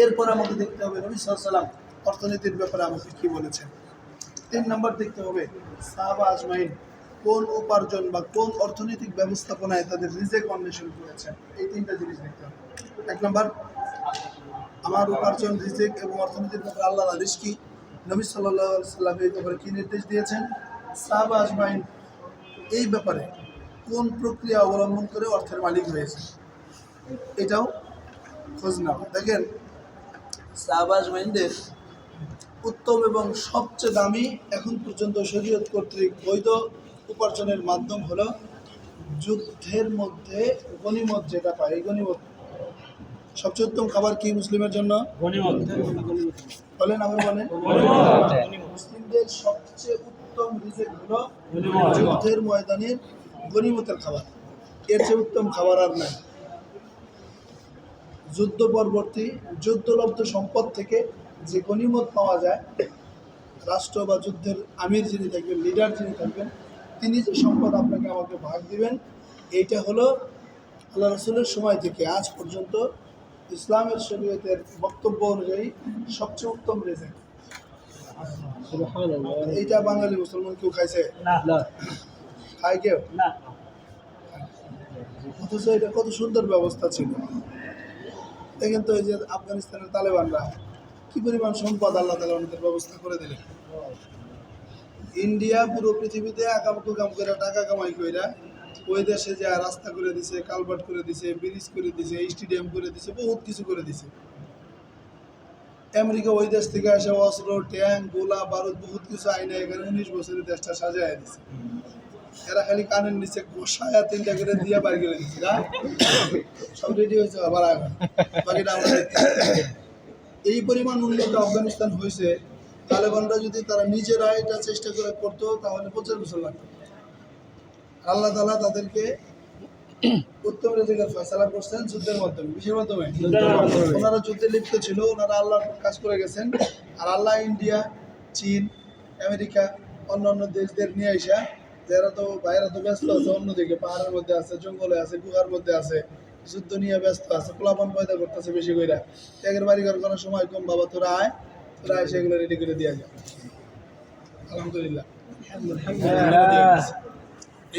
A: এরপর আমাকে দেখতে হবে নবী সাল্লাল্লাহু আলাইহি ওয়াসাল্লাম অর্থনীতির ব্যাপারে আমাকে কি বলেছেন। 3 নম্বর দেখতে হবে সাহাবা আজমাইন কোন উপার্জন বা কোন অর্থনৈতিক ব্যবস্থাপনায় তাদের রিজেক অন্বেষণ করেছেন, এই 3টা জিনিস দেখতে হবে। 1 নম্বর, আমার উপার্জন, রিজেক এবং অর্থনীতির ব্যাপারে আল্লাহর আদেশ কি, নবী সাল্লাল্লাহু আলাইহি ওয়াসাল্লাম এই ব্যাপারে কী নির্দেশ দিয়েছেন, সাহাবা আজমাইন এই ব্যাপারে কোন প্রক্রিয়া অবলম্বন করে অর্থের মালিক হয়েছে, এটাও খোঁজ নেওয়া। দেখেন সাহাবা আজমাইনদের উত্তম এবং সবচেয়ে দামি এখন পর্যন্ত শরীয়ত কর্তৃক বৈধ উপার্জনের মাধ্যম হলো যুদ্ধের মধ্যে গনিমত যেটা পায়, এই গনিমত। সবচেয়ে উত্তম খাবার কি মুসলিমের জন্য? বলেন, আমার বলেন। মুসলিমদের সবচেয়ে উত্তম রিজেক হলো যুদ্ধের ময়দানের গনিমতের খাবার, এর চেয়ে উত্তম খাবার আর নাই। যুদ্ধ পরবর্তী যুদ্ধলব্ধ সম্পদ থেকে যে গনিমত পাওয়া যায়, রাষ্ট্র বা যুদ্ধের আমির যিনি থাকবেন, লিডার যিনি থাকবেন, তিনি যে সম্পদ আপনাকে আমাকে ভাগ দিবেন, এইটা হলো আল্লাহ রাসূলের সময় থেকে আজ পর্যন্ত ইসলামের শরীয়তের বক্তব্য অনুযায়ী সবচেয়ে উত্তম রিজেক। এইটা বাঙালি মুসলমান কেউ খাইছে? খায় কেউ? অথচ এটা কত সুন্দর ব্যবস্থা ছিল। দেখেন তো এই যে আফগানিস্তানের তালেবানরা কি পরিমাণ সম্পদ আল্লাহ তাআলা ওদের ব্যবস্থা করে দিলেন। ইন্ডিয়া পুরো পৃথিবীতে আকাম কুকাম করে টাকা কামাই কইরা ওই দেশে যে রাস্তা করে দিছে, কালভার্ট করে দিছে, ব্রিজ করে দিছে, স্টেডিয়াম করে দিছে, বহুত কিছু করে দিছে। আমেরিকা ওই দেশ থেকে আসে অস্ত্র, ট্যাঙ্ক, গোলা বারুদ বহুত কিছু আইনে এখানে 19 বছরে দেশটা সাজায় দিছে। এরা খালি কানের নিচে গোসায়া 3টা করে দিয়ে বাড়ি করে দিচ্ছে, না সব রেডি হয়েছে আবার এখন বাকিটা আমরা দেখতে। এই পরিমাণ উন্নত আফগানিস্তান হয়েছে, তালেবানরা যদি তারা নিজেরা এটা চেষ্টা করে করতো তাহলে 50 বছর লাগতো। আল্লাহ তাআলা তাদেরকে উত্তম রিজেকের ফয়সালা করছেন যুদ্ধের মাধ্যমে, কিসের মাধ্যমে? ওনারা যুদ্ধে লিপ্ত ছিল, ওনারা আল্লাহর কাজ করে গেছেন, আর আল্লাহ ইন্ডিয়া, চীন, আমেরিকা, অন্যান্য দেশদের নিয়ে আসা, যারা তো বাইরে তো ব্যস্ত আছে, অন্যদিকে পাহাড়ের মধ্যে আছে, জঙ্গলে আছে, গুহার মধ্যে আছে, যুদ্ধ নিয়ে ব্যস্ত আছে, পোলাপান পয়দা করতেছে বেশি কইরা, ত্যাগের বাড়ি ঘর করার সময় কম, বাবা তোরা আয়, তোরা এসে এগুলো রেডি করে দিয়ে যায়। আলহামদুলিল্লাহ।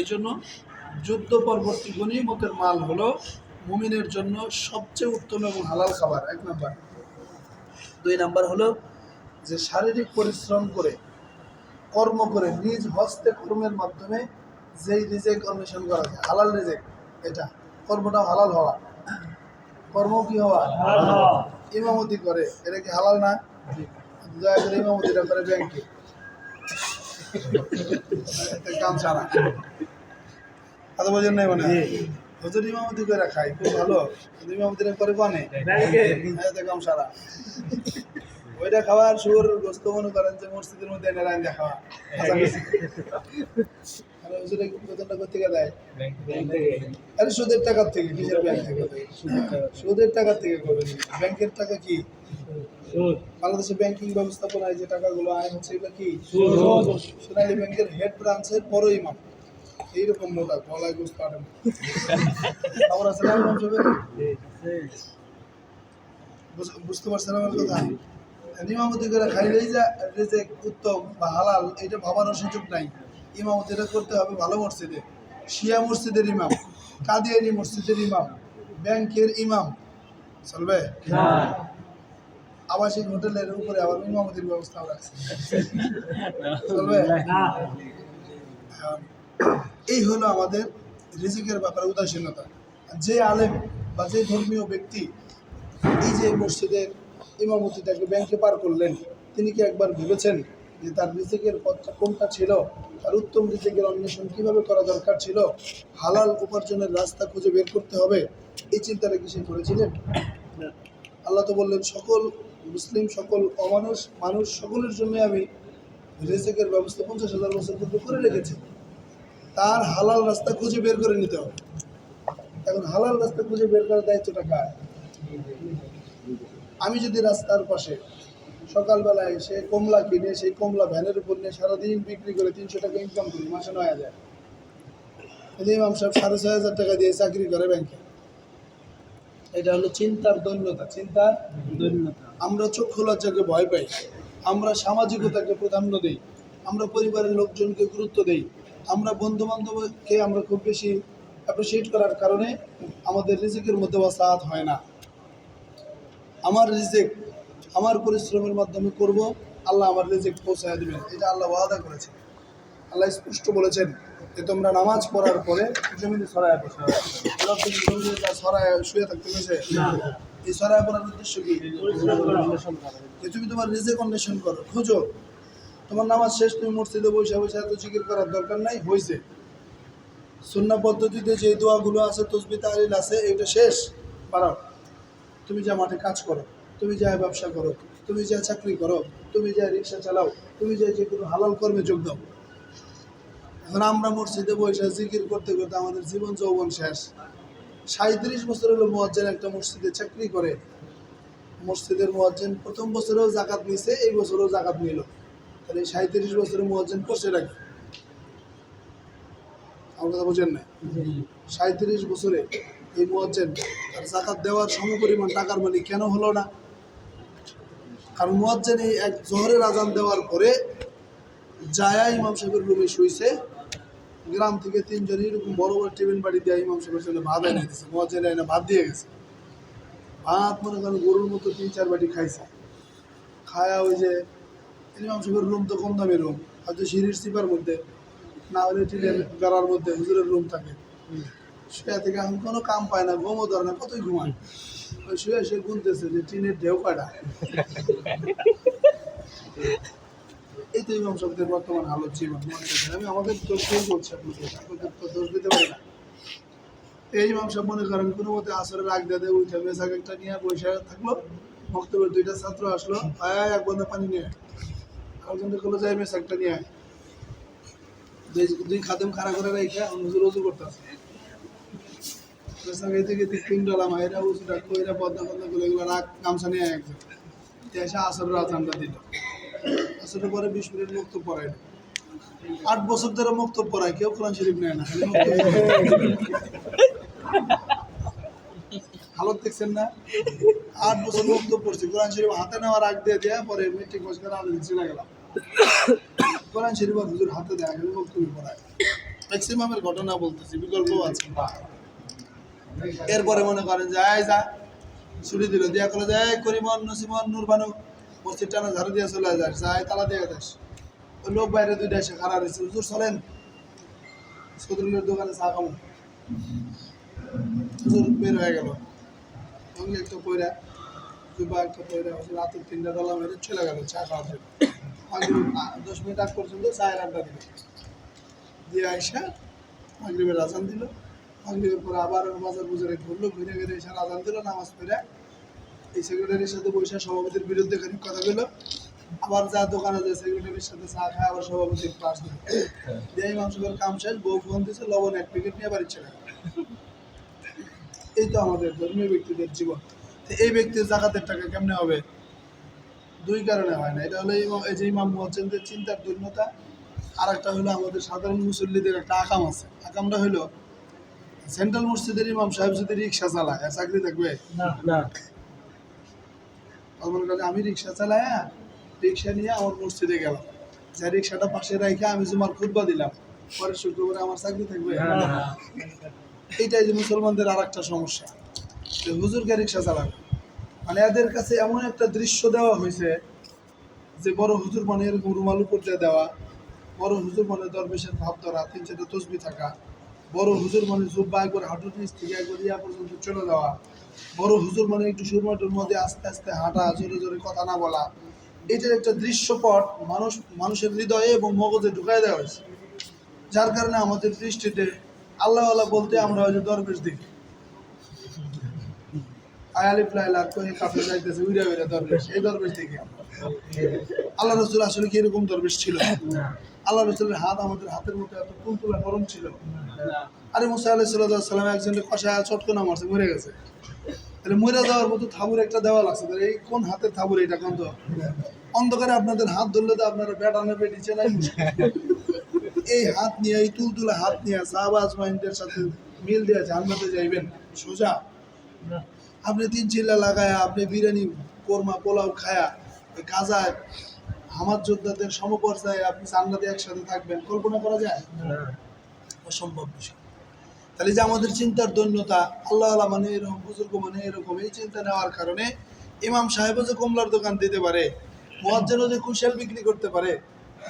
A: এই জন্য যুদ্ধ পরবর্তী গনিমতের মাল হলো মুমিনের জন্য সবচেয়ে উত্তম এবং হালাল খাবার, 1 নাম্বার। 2 নাম্বার হলো যে শারীরিক পরিশ্রম করে কর্ম করে নিজ হস্তে কর্মের মাধ্যমে যেই রিজেক অন্বেষণ করা যায়, হালাল রিজেক, এটা কর্মটা হালাল হওয়া, কর্ম কি হওয়া, ইমামতি করে, এটা কি হালাল না? দয়া করে ইমামতিটা করে ব্যাংকে, কাম ছাড়া কথা বোঝেন নাই মানে হুজুর ইমামতি করে খাই খুব ভালো, কিন্তু ইমামতিটা করে কোনে কাম সারা, ওইটা খাওয়ার শুয়োর গোস্ত মনে করেন যে মসজিদের মধ্যে এনে রান্না খাওয়া। আরে হুজুর বেতনটা কোথেকে দেয়? আরে সুদের টাকার থেকে। কিসের ব্যাংক থেকে? সুদের টাকার থেকে করবে। ব্যাংকের টাকা কি? বাংলাদেশে ব্যাংকিং ব্যবস্থাপনায় যে টাকাগুলো আয় হচ্ছে এগুলো কি? সোনালী ব্যাংকের হেড ব্রাঞ্চের বড় ইমাম, এইরকম মোটা গলায় গোস্ত আটে খবর আছে না ইমাম সাহেবের? বুঝতে পারছেন আমার কথা? ইমামতি করে খাইলেই যা রিজেক উত্তম বা হালাল এটা ভাবানোর সুযোগ নাই। ইমামতিটা করতে হবে ভালো মসজিদে, শিয়া মসজিদের ইমাম, কাদিয়ানি মসজিদের ইমাম, ব্যাংকের ইমাম, চলবে? আবাসিক হোটেলের উপরে আবার ইমামতির ব্যবস্থা রাখছে, চলবে? এই হলো আমাদের রিজিকের ব্যাপারে উদাসীনতা। যে আলেম বা যে ধর্মীয় ব্যক্তি এই যে মসজিদের ইমামতিটাকে ব্যাংকে পার করলেন, তিনি কি একবার ভেবেছেন যে তার রিজিকের পথটা কোনটা ছিল, তার উত্তম রিজিকের অন্বেষণ কীভাবে করা দরকার ছিল, হালাল উপার্জনের রাস্তা খুঁজে বের করতে হবে, এই চিন্তাটা কি সে করেছিলেন? আল্লাহ তো বললেন সকল মুসলিম, সকল অমানুষ মানুষ সকলের জন্য আমি রিজিকের ব্যবস্থা 50,000 বছর পূর্বে করে রেখেছি। তার হালাল রাস্তা খুঁজে বের করে নিতে হবে। এখন হালাল রাস্তা খুঁজে বের করার দায়িত্বটা কার? আমি যদি রাস্তার পাশে সকালবেলায় এসে কমলা কিনে সেই কমলা ভ্যানের উপর নিয়ে সারাদিন বিক্রি করে 300 টাকা ইনকাম করি, মাসে 9,000, ইমাম সাহেব 6,500 টাকা দিয়ে চাকরি করে ব্যাংকে, এটা হলো চিন্তার দৈন্যতা। চিন্তার দৈন্যতা। আমরা চক্ষু লজ্জাকে ভয় পাই, আমরা সামাজিকতাকে প্রাধান্য দিই, আমরা পরিবারের লোকজনকে গুরুত্ব দিই, আমরা বন্ধু বান্ধবকে আমরা খুব বেশি অ্যাপ্রিসিয়েট করার কারণে আমাদের রিজিকের মধ্যে ওয়াসাআত হয় না। আমার রিজিক আমার পরিশ্রমের মাধ্যমে করব, আল্লাহ আমার রিজিক পৌঁছায় দেবেন, এটা আল্লাহ ওয়াদা করেছেন। আল্লাহ স্পষ্ট বলেছেন যে তোমরা নামাজ পড়ার পরে জমিনে ছড়ায় বসে, ছড়ায় শুয়ে থাকতে বসে, এই ছড়ায় পড়ার উদ্দেশ্য কি? যে তুমি তোমার রিজিক অন্বেষণ করো, খুঁজো। তোমার নামাজ শেষ, তুমি মসজিদে বসে বসে এত জিকির করার দরকার নাই, হয়েছে। সুন্নাহ পদ্ধতিতে যে দোয়াগুলো আছে, তসবিহ তাহলিল আছে, এটা শেষ, পারো। তুমি যা মাঠে কাজ করো, তুমি যা ব্যবসা করো, তুমি যা চাকরি করো, তুমি যা রিক্সা চালাও, তুমি যা যে কোনো হালাল কর্মে যোগ দাও। এখন আমরা মসজিদে বসে জিকির করতে করতে আমাদের জীবন যৌবন শেষ। 37 বছর হলো মুয়াজ্জিন একটা মসজিদে চাকরি করে, মসজিদের মুয়াজ্জিন প্রথম বছরেও জাকাত নিছে, এই বছরেও জাকাত নিল, তাহলে 37 বছরে মুয়াজ্জিন করছে রাখে, আমার কথা বোঝেন না? 37 বছরে এই মুয়াজ্জিন আর জাকাত দেওয়ার সমপরিমাণ টাকার মালিক কেন হলো না? কারণ মুয়াজ্জিন এই এক জোহরের আজান দেওয়ার পরে যায়া ইমাম সাহেবের রুমে শুইছে, গ্রাম থেকে 3 জন এরকম বড় বড় টেবিল বাড়ি দিয়ে ইমাম সাহেবের সামনে ভাত এনে দিয়েছে, মুয়াজ্জিন এনে ভাত দিয়ে গেছে। ভাত মনে করেন গরুর মতো 3-4 বাটি খাইছে, খায়া ওই যে ইমাম সাহেবের রুম তো কম দামি রুম, হয়তো সিঁড়ির চিপার মধ্যে, না হলে টিনের গাড়ার মধ্যে হুজুরের রুম থাকে, শুয়ে থেকে এখন কোনো কাম পায় না, ঘুমও ধরে না, কতই ঘুমায়, ওই শুয়ে সে গুনতেছে যে টিনের ঢেউ কাটা। এই তো ইমাম সাহেবদের বর্তমান হালত জীবন। আমি আমাদের দোষ বলছি, আপনাদের তো দোষ দিতে পারি না। এই ইমাম সাহেব মনে করেন কোনো মতে আসরের আগ দিয়ে উঠে মেসাক একটা নিয়ে বসে থাকলো, বক্তব্যের 2টা ছাত্র আসলো, এক বন্ধা পানি নিয়ে আরেকজনকে বললো যাই মেসাকটা নিয়ে আয়, 2 খাদেম খাড়া করে রেখে হুজুর উজু করতেছে, মেসাক এই থেকে 3 ডলা মায়েরা উজুটা কইরা বদনা বদনা করে এগুলো রাখ, গামছা নিয়ে একজন এসে আসরের আজানটা দিল। আসরের পরে 20 মিনিট বক্তব্য পড়ায়, 8 বছর ধরে বক্তব্য পড়ায়, কেউ কোরআন শরীফ নেয় না, হালত দেখছেন না? 8 বছর বক্তব্য পড়ছি, কোরআন শরীফ হাতে নেওয়ার আগ দিয়ে দেওয়া, পরে মেট্রিক পাস করে আমি চলে গেলাম। কোরআন শরীফ আর হুজুর হাতে দেয় আগে বক্তব্য পড়ায় ম্যাক্সিমামের ঘটনা বলতেছি, বিকল্পও আছে। এরপরে মনে করেন যে আয় যা ছুটি দিল দিয়া করলে যায় করিমন নসিমন নূর বানু মসজিদ টানা ঝাড়ু দিয়ে চলে যায় যায় তালা দিয়ে যাস। ওই লোক বাইরে দুইটা এসে খারাপ হয়েছে, হুজুর চলেন সদরুলের দোকানে চা খাবো। হুজুর বের হয়ে গেল, সঙ্গে একটা পয়রা দুবা একটা পয়রা রাতের 3টা ডলা মেরে চলে গেল চা খাওয়ার জন্য। 10 মিনিট আগ পর্যন্ত চায়ের আড্ডা দিল, দিয়ে আইসা মাগরিবের আজান দিল। মাগরিবের পরে আবার বাজার বুজারে ঘুরলো, ঘুরে ঘুরে এসে আজান দিল, নামাজ পড়ে এই সেক্রেটারির সাথে বৈশা সভাপতির বিরুদ্ধে খানিক কথা বললো। আবার যা দোকানে যায় সেক্রেটারির সাথে চা খায়, আবার সভাপতির পাশ দিল দিয়ে ইমাম সাহেবের কাম শেষ, বউ ফোন দিচ্ছে লবণ 1 প্যাকেট নিয়ে বাড়ি চলে গেল। এই তো আমাদের ধর্মীয় ব্যক্তিদের জীবন। তো এই ব্যক্তির জাকাতের টাকা কেমনে হবে? 2 কারণে হয় না। এটা হলো এই যে ইমাম মুয়াজ্জিনদের চিন্তার দৈন্যতা, আর একটা হলো আমাদের সাধারণ মুসল্লিদের একটা আকাম আছে। আকামটা হলো সেন্ট্রাল মসজিদের ইমাম সাহেব যদি রিক্সা চালায় আর চাকরি থাকবে
B: না না
A: মনে করে আমি রিক্সা চালাই, রিক্সা নিয়ে আমার মসজিদে গেলাম, যে রিক্সাটা পাশে রেখে আমি জুমার খুতবা দিলাম, পরের শুক্রবারে আমার চাকরি থাকবে? এইটাই যে মুসলমানদের আর একটা সমস্যা, যে হুজুরকে রিক্সা চালাবে। মানে এদের কাছে এমন একটা দৃশ্য দেওয়া হয়েছে যে বড় হুজুর মানে এরকম রুমাল উপর দিয়ে দেওয়া, বড় হুজুর মানে দরবেশের ভাব ধরা, 3-4টা তসবি থাকা, বড় হুজুর মানে জুব্বা একবার হাঁটুর নিচ থেকে একবার ইয়া পর্যন্ত চলে যাওয়া, বড় হুজুর মানে একটু সুরমাটুর মধ্যে আস্তে আস্তে হাঁটা, জোরে জোরে কথা না বলা। এটার একটা দৃশ্যপট মানুষের হৃদয়ে এবং মগজে ঢুকাই দেওয়া হয়েছে, যার কারণে আমাদের দৃষ্টিতে আল্লাহওয়ালা বলতে আমরা ওই যে দরবেশ দেখি, আয়ালিফ লাইলা কই কাফে যাইতেছে উইরা উইরা দরবেশ, এই দরবেশ দেখি আমরা। আল্লাহ রসুল আসলে কি এরকম দরবেশ ছিল? আল্লাহ রসুলের হাত আমাদের হাতের মতো এত তুলতুলা নরম ছিল? আরে মুসা আলাইহিস সালাম একজনের কষায় চটকনা মারছে, মরে গেছে। তাহলে মরে যাওয়ার মতো থাবুর একটা দেওয়া লাগছে, তাহলে এই কোন হাতের থাবুর এটা কোন? তো অন্ধকারে আপনাদের হাত ধরলে তো আপনারা বেটানে বেটি চেনাই। এই হাত নিয়ে, এই তুলতুলা হাত নিয়ে সাহাবা আজমাইনদের সাথে মিল দিয়ে জান্নাতে যাইবেন সোজা? আপনি 3 চিল্লা লাগায়, আপনি বিরিয়ানি কোরমা পোলাও খায়া, ওই গাজায় হামাদ যোদ্ধাদের সমপর্যায়ে আপনি জান্নাতে একসাথে থাকবেন, কল্পনা করা যায়? অসম্ভব বিষয়। তাহলে যে আমাদের চিন্তার দৈন্যতা, আল্লাহ মানে এরকম, বুজুর্গ মানে এরকম, এই চিন্তা নেওয়ার কারণে ইমাম সাহেবও যে কমলার দোকান দিতে পারে, মুয়াজ্জিনও যে কুশাল বিক্রি করতে পারে,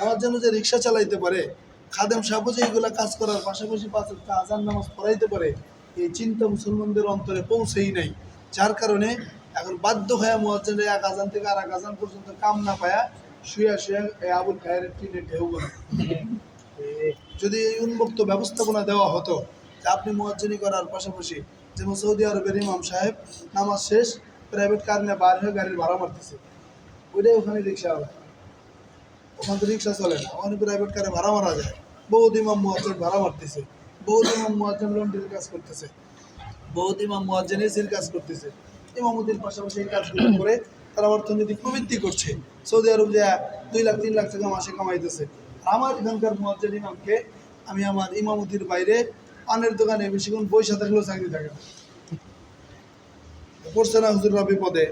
A: মুয়াজ্জিনও যে রিক্সা চালাইতে পারে, খাদেম সাহেবও যে এইগুলা কাজ করার পাশাপাশি 5 ওয়াক্ত আজান নামাজ পড়াইতে পারে, এই চিন্তা মুসলমানদের অন্তরে পৌঁছেই নাই। যার কারণে এখন বাধ্য হয়ে মুয়াজ্জিন 1 আজান থেকে আর 1 আজান পর্যন্ত কাম না পায়া শুয়া শুয়া আবুল খায়ের টিনে ঢেউ করে। যদি এই উন্মুক্ত ব্যবস্থাপনা দেওয়া হতো যে আপনি মুয়াজ্জিনি করার পাশাপাশি, যেমন সৌদি আরবের ইমাম সাহেব নামাজ শেষ প্রাইভেট কার নিয়ে বার হয়ে গাড়ির ভাড়া মারতেছে, ওইটাই ওখানে রিক্সা হবে। ওখানে তো রিক্সা চলে না, ওখানে প্রাইভেট কারে ভাড়া মারা যায়। বহুত ইমাম মুয়াজ্জিন ভাড়া মারতেছে, বহুত ইমাম মুয়াজ্জিন লন্ড্রির কাজ করতেছে, বহুত ইমাম মুয়াজ্জিন এসির কাজ করতেছে। ইমামতির পাশাপাশি এই কাজগুলো করে তারা অর্থনৈতিক প্রবৃদ্ধি করছে। সৌদি আরব যে 2 লাখ 3 লাখ টাকা মাসে কামাইতেছে। আমার এখানকার মুয়াজ্জিন ইমামকে আমি আমার ইমামতির বাইরে পানের দোকানে বেশিক্ষণ বইসা থাকলেও চাকরি থাকে না, পড়ছে না হুজুর রবি পদে।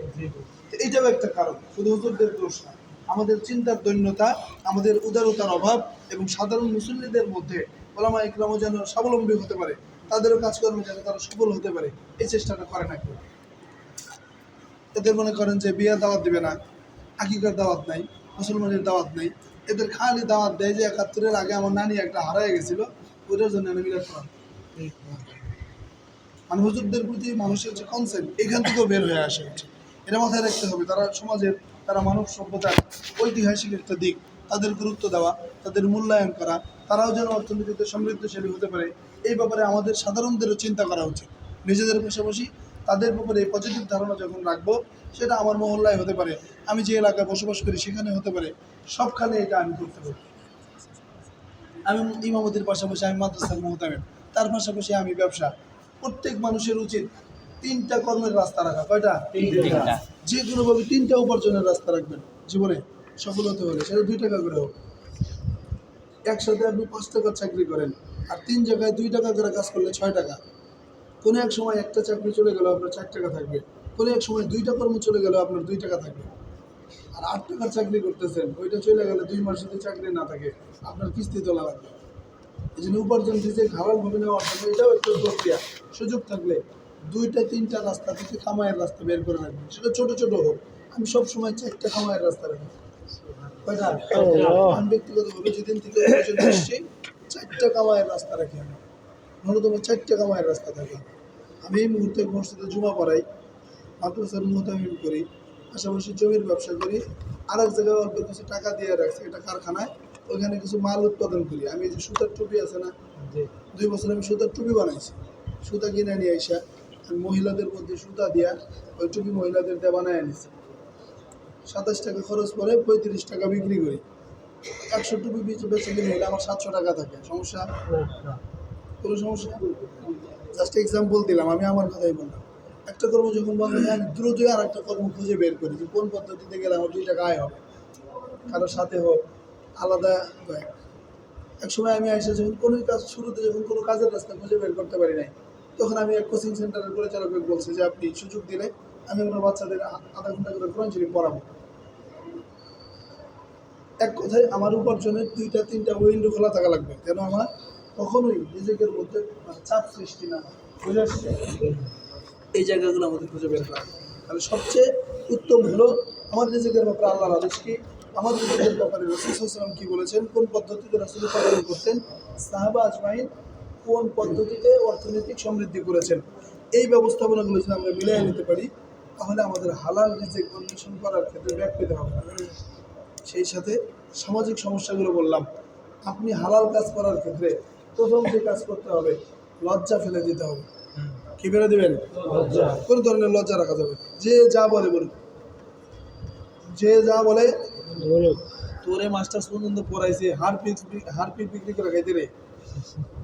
A: এইটাও একটা কারণ, শুধু হুজুরদের দোষ না, আমাদের চিন্তার দৈন্যতা, আমাদের উদারতার অভাব এবং সাধারণ মুসল্লিদের মধ্যে ওলামা ইকরামও যেন স্বাবলম্বী হতে পারে, তাদেরও কাজকর্মে যেন তারা সফল হতে পারে, এই চেষ্টাটা করে না কেউ। এদের মনে করেন যে বিয়ের দাওয়াত দিবে না, আকিকার দাওয়াত নাই, মুসলমানের দাওয়াত নাই, এদের খালি দাওয়াত দেয় যে 71-এর আগে আমার নানি একটা হারায় গেছিল, ওটার জন্য আমি মিলাদ করাম। মানে হুজুরদের প্রতি মানুষের যে কনসেপ্ট এখান থেকেও বের হয়ে আসে উচিত, এটা মাথায় রাখতে হবে। তারা সমাজের, তারা মানব সভ্যতার ঐতিহাসিক একটা দিক, তাদের গুরুত্ব দেওয়া, তাদের মূল্যায়ন করা, তারাও যেন অর্থনীতিতে সমৃদ্ধশালী হতে পারে, এই ব্যাপারে আমাদের সাধারণদেরও চিন্তা করা উচিত। নিজেদের পাশাপাশি তাদের ব্যাপারে এই পজিটিভ ধারণা যখন রাখবো, সেটা আমার মহল্লায় হতে পারে, আমি যে এলাকায় বসবাস করি সেখানে হতে পারে, সবখানে এটা আমি করতে পারি। আমি ইমামতির পাশাপাশি আমি মাদ্রাসার মুহতামিম, তার পাশাপাশি আমি ব্যবসা। প্রত্যেক মানুষের উচিত 3টা কর্মের রাস্তা রাখা। কয়টা?
B: 3টা।
A: যে কোনোভাবে 3টা উপার্জনের রাস্তা রাখবেন জীবনে সফল হতে হলে, সেটা 2 টাকা করে হোক। একসাথে আপনি 5 টাকার চাকরি করেন আর 3 জায়গায় 2 টাকা করে কাজ করলে 6 টাকা। কোনো এক সময় একটা চাকরি চলে গেল আপনার 4 টাকা থাকবে, কোনো এক সময় 2টা কর্ম চলে গেল আপনার 2 টাকা থাকবে। আর 8 টাকার চাকরি করতেছেন, ওইটা চলে গেলে 2 মাস যদি চাকরি না থাকে আপনার কিস্তি তোলা লাগবে। এই জন্য উপার্জন থেকে হালালভাবে নেওয়ার জন্য এটাও একটা প্রক্রিয়া। সুযোগ থাকলে 2টা 3টা রাস্তা থেকে কামাইয়ের রাস্তা বের করে রাখবেন, সেটা ছোট ছোট হোক। আমি সবসময় 4টা কামাইয়ের রাস্তা রাখি। কয়টা? আমি ব্যক্তিগতভাবে যেদিন থেকে পর্যন্ত এসেছি 4টা কামাইয়ের রাস্তা রাখি। আমি ন্যূনতম 4টা কামাইয়ের রাস্তা থাকে। আমি এই মুহূর্তে মসজিদে জুমা পড়াই, মাদ্রাসার মুহতামিম করি, পাশাপাশি জমির ব্যবসা করি। আর এক জায়গায় অল্প কিছু টাকা দিয়ে রাখছি একটা কারখানায়, ওইখানে কিছু মাল উৎপাদন করি। আমি এই যে সুতার টুপি আছে না, 2 বছর আমি সুতার টুপি বানাইছি। সুতা কিনে নিয়ে এসে আমি মহিলাদের মধ্যে সুতা দিয়া ওই টুপি মহিলাদের দিয়ে বানায় আনিছি। 27 টাকা খরচ করে 35 টাকা বিক্রি করি। 100 টুপি বেচে কিনে হলে আমার 700 টাকা থাকে। সমস্যা? কোনো সমস্যা? জাস্ট এক্সাম্পল দিলাম, আমি আমার কথাই বললাম। একটা কর্ম যখন বন্ধ হয় আমি দ্রুতই আর একটা কর্ম খুঁজে বের করি যে কোন পদ্ধতিতে গেলে আমার 2 টাকা আয় হবে, কারোর সাথে হোক, আলাদা হয়। একসময় আমি এসে যখন কোনো কাজ শুরুতে যখন কোনো কাজের রাস্তা খুঁজে বের করতে পারি নাই, তখন আমি এক কোচিং সেন্টারের পরিচালককে বলছি যে আপনি সুযোগ দিলে আমি আমার বাচ্চাদের আধা ঘন্টা করে কোরআন শরীফ পড়াবো। এক কথায় আমার উপার্জনের 2টা 3টা উইন্ডো খোলা থাকা লাগবে, যেন আমার কখনোই নিজেদের মধ্যে চাপ সৃষ্টি না হয়। বুঝে আসছে? এই জায়গাগুলো আমাদের খুঁজে বের করা। তাহলে সবচেয়ে উত্তম হলো আমার রিজিকের ব্যাপারে আল্লাহর আদেশ কি, আমার রিজিকের ব্যাপারে রাসূল সাল্লাল্লাহু আলাইহি ওয়াসাল্লাম কি বলেছেন, কোন পদ্ধতিতে রাসূল উৎপাদন করতেন, সাহাবা আজমাইন কোন পদ্ধতিতে অর্থনৈতিক সমৃদ্ধি করেছেন। এই ব্যবস্থাপনাগুলো যদি আমরা মিলিয়ে নিতে পারি, তাহলে আমাদের হালাল রিজিক অন্বেষণ করার ক্ষেত্রে ব্যাক পেতে হবে। সেই সাথে সামাজিক সমস্যাগুলো বললাম। আপনি হালাল কাজ করার ক্ষেত্রে প্রথম যে কাজ করতে হবে, লজ্জা ফেলে দিতে হবে। কি ফেলে দিবেন? কোন ধরনের লজ্জা রাখা যাবে? যে যা বলে বলুন, যে যা বলে তোরে মাস্টার্স পর্যন্ত পড়াইছে, হারপিক বিক্রি করে খাইতে রে,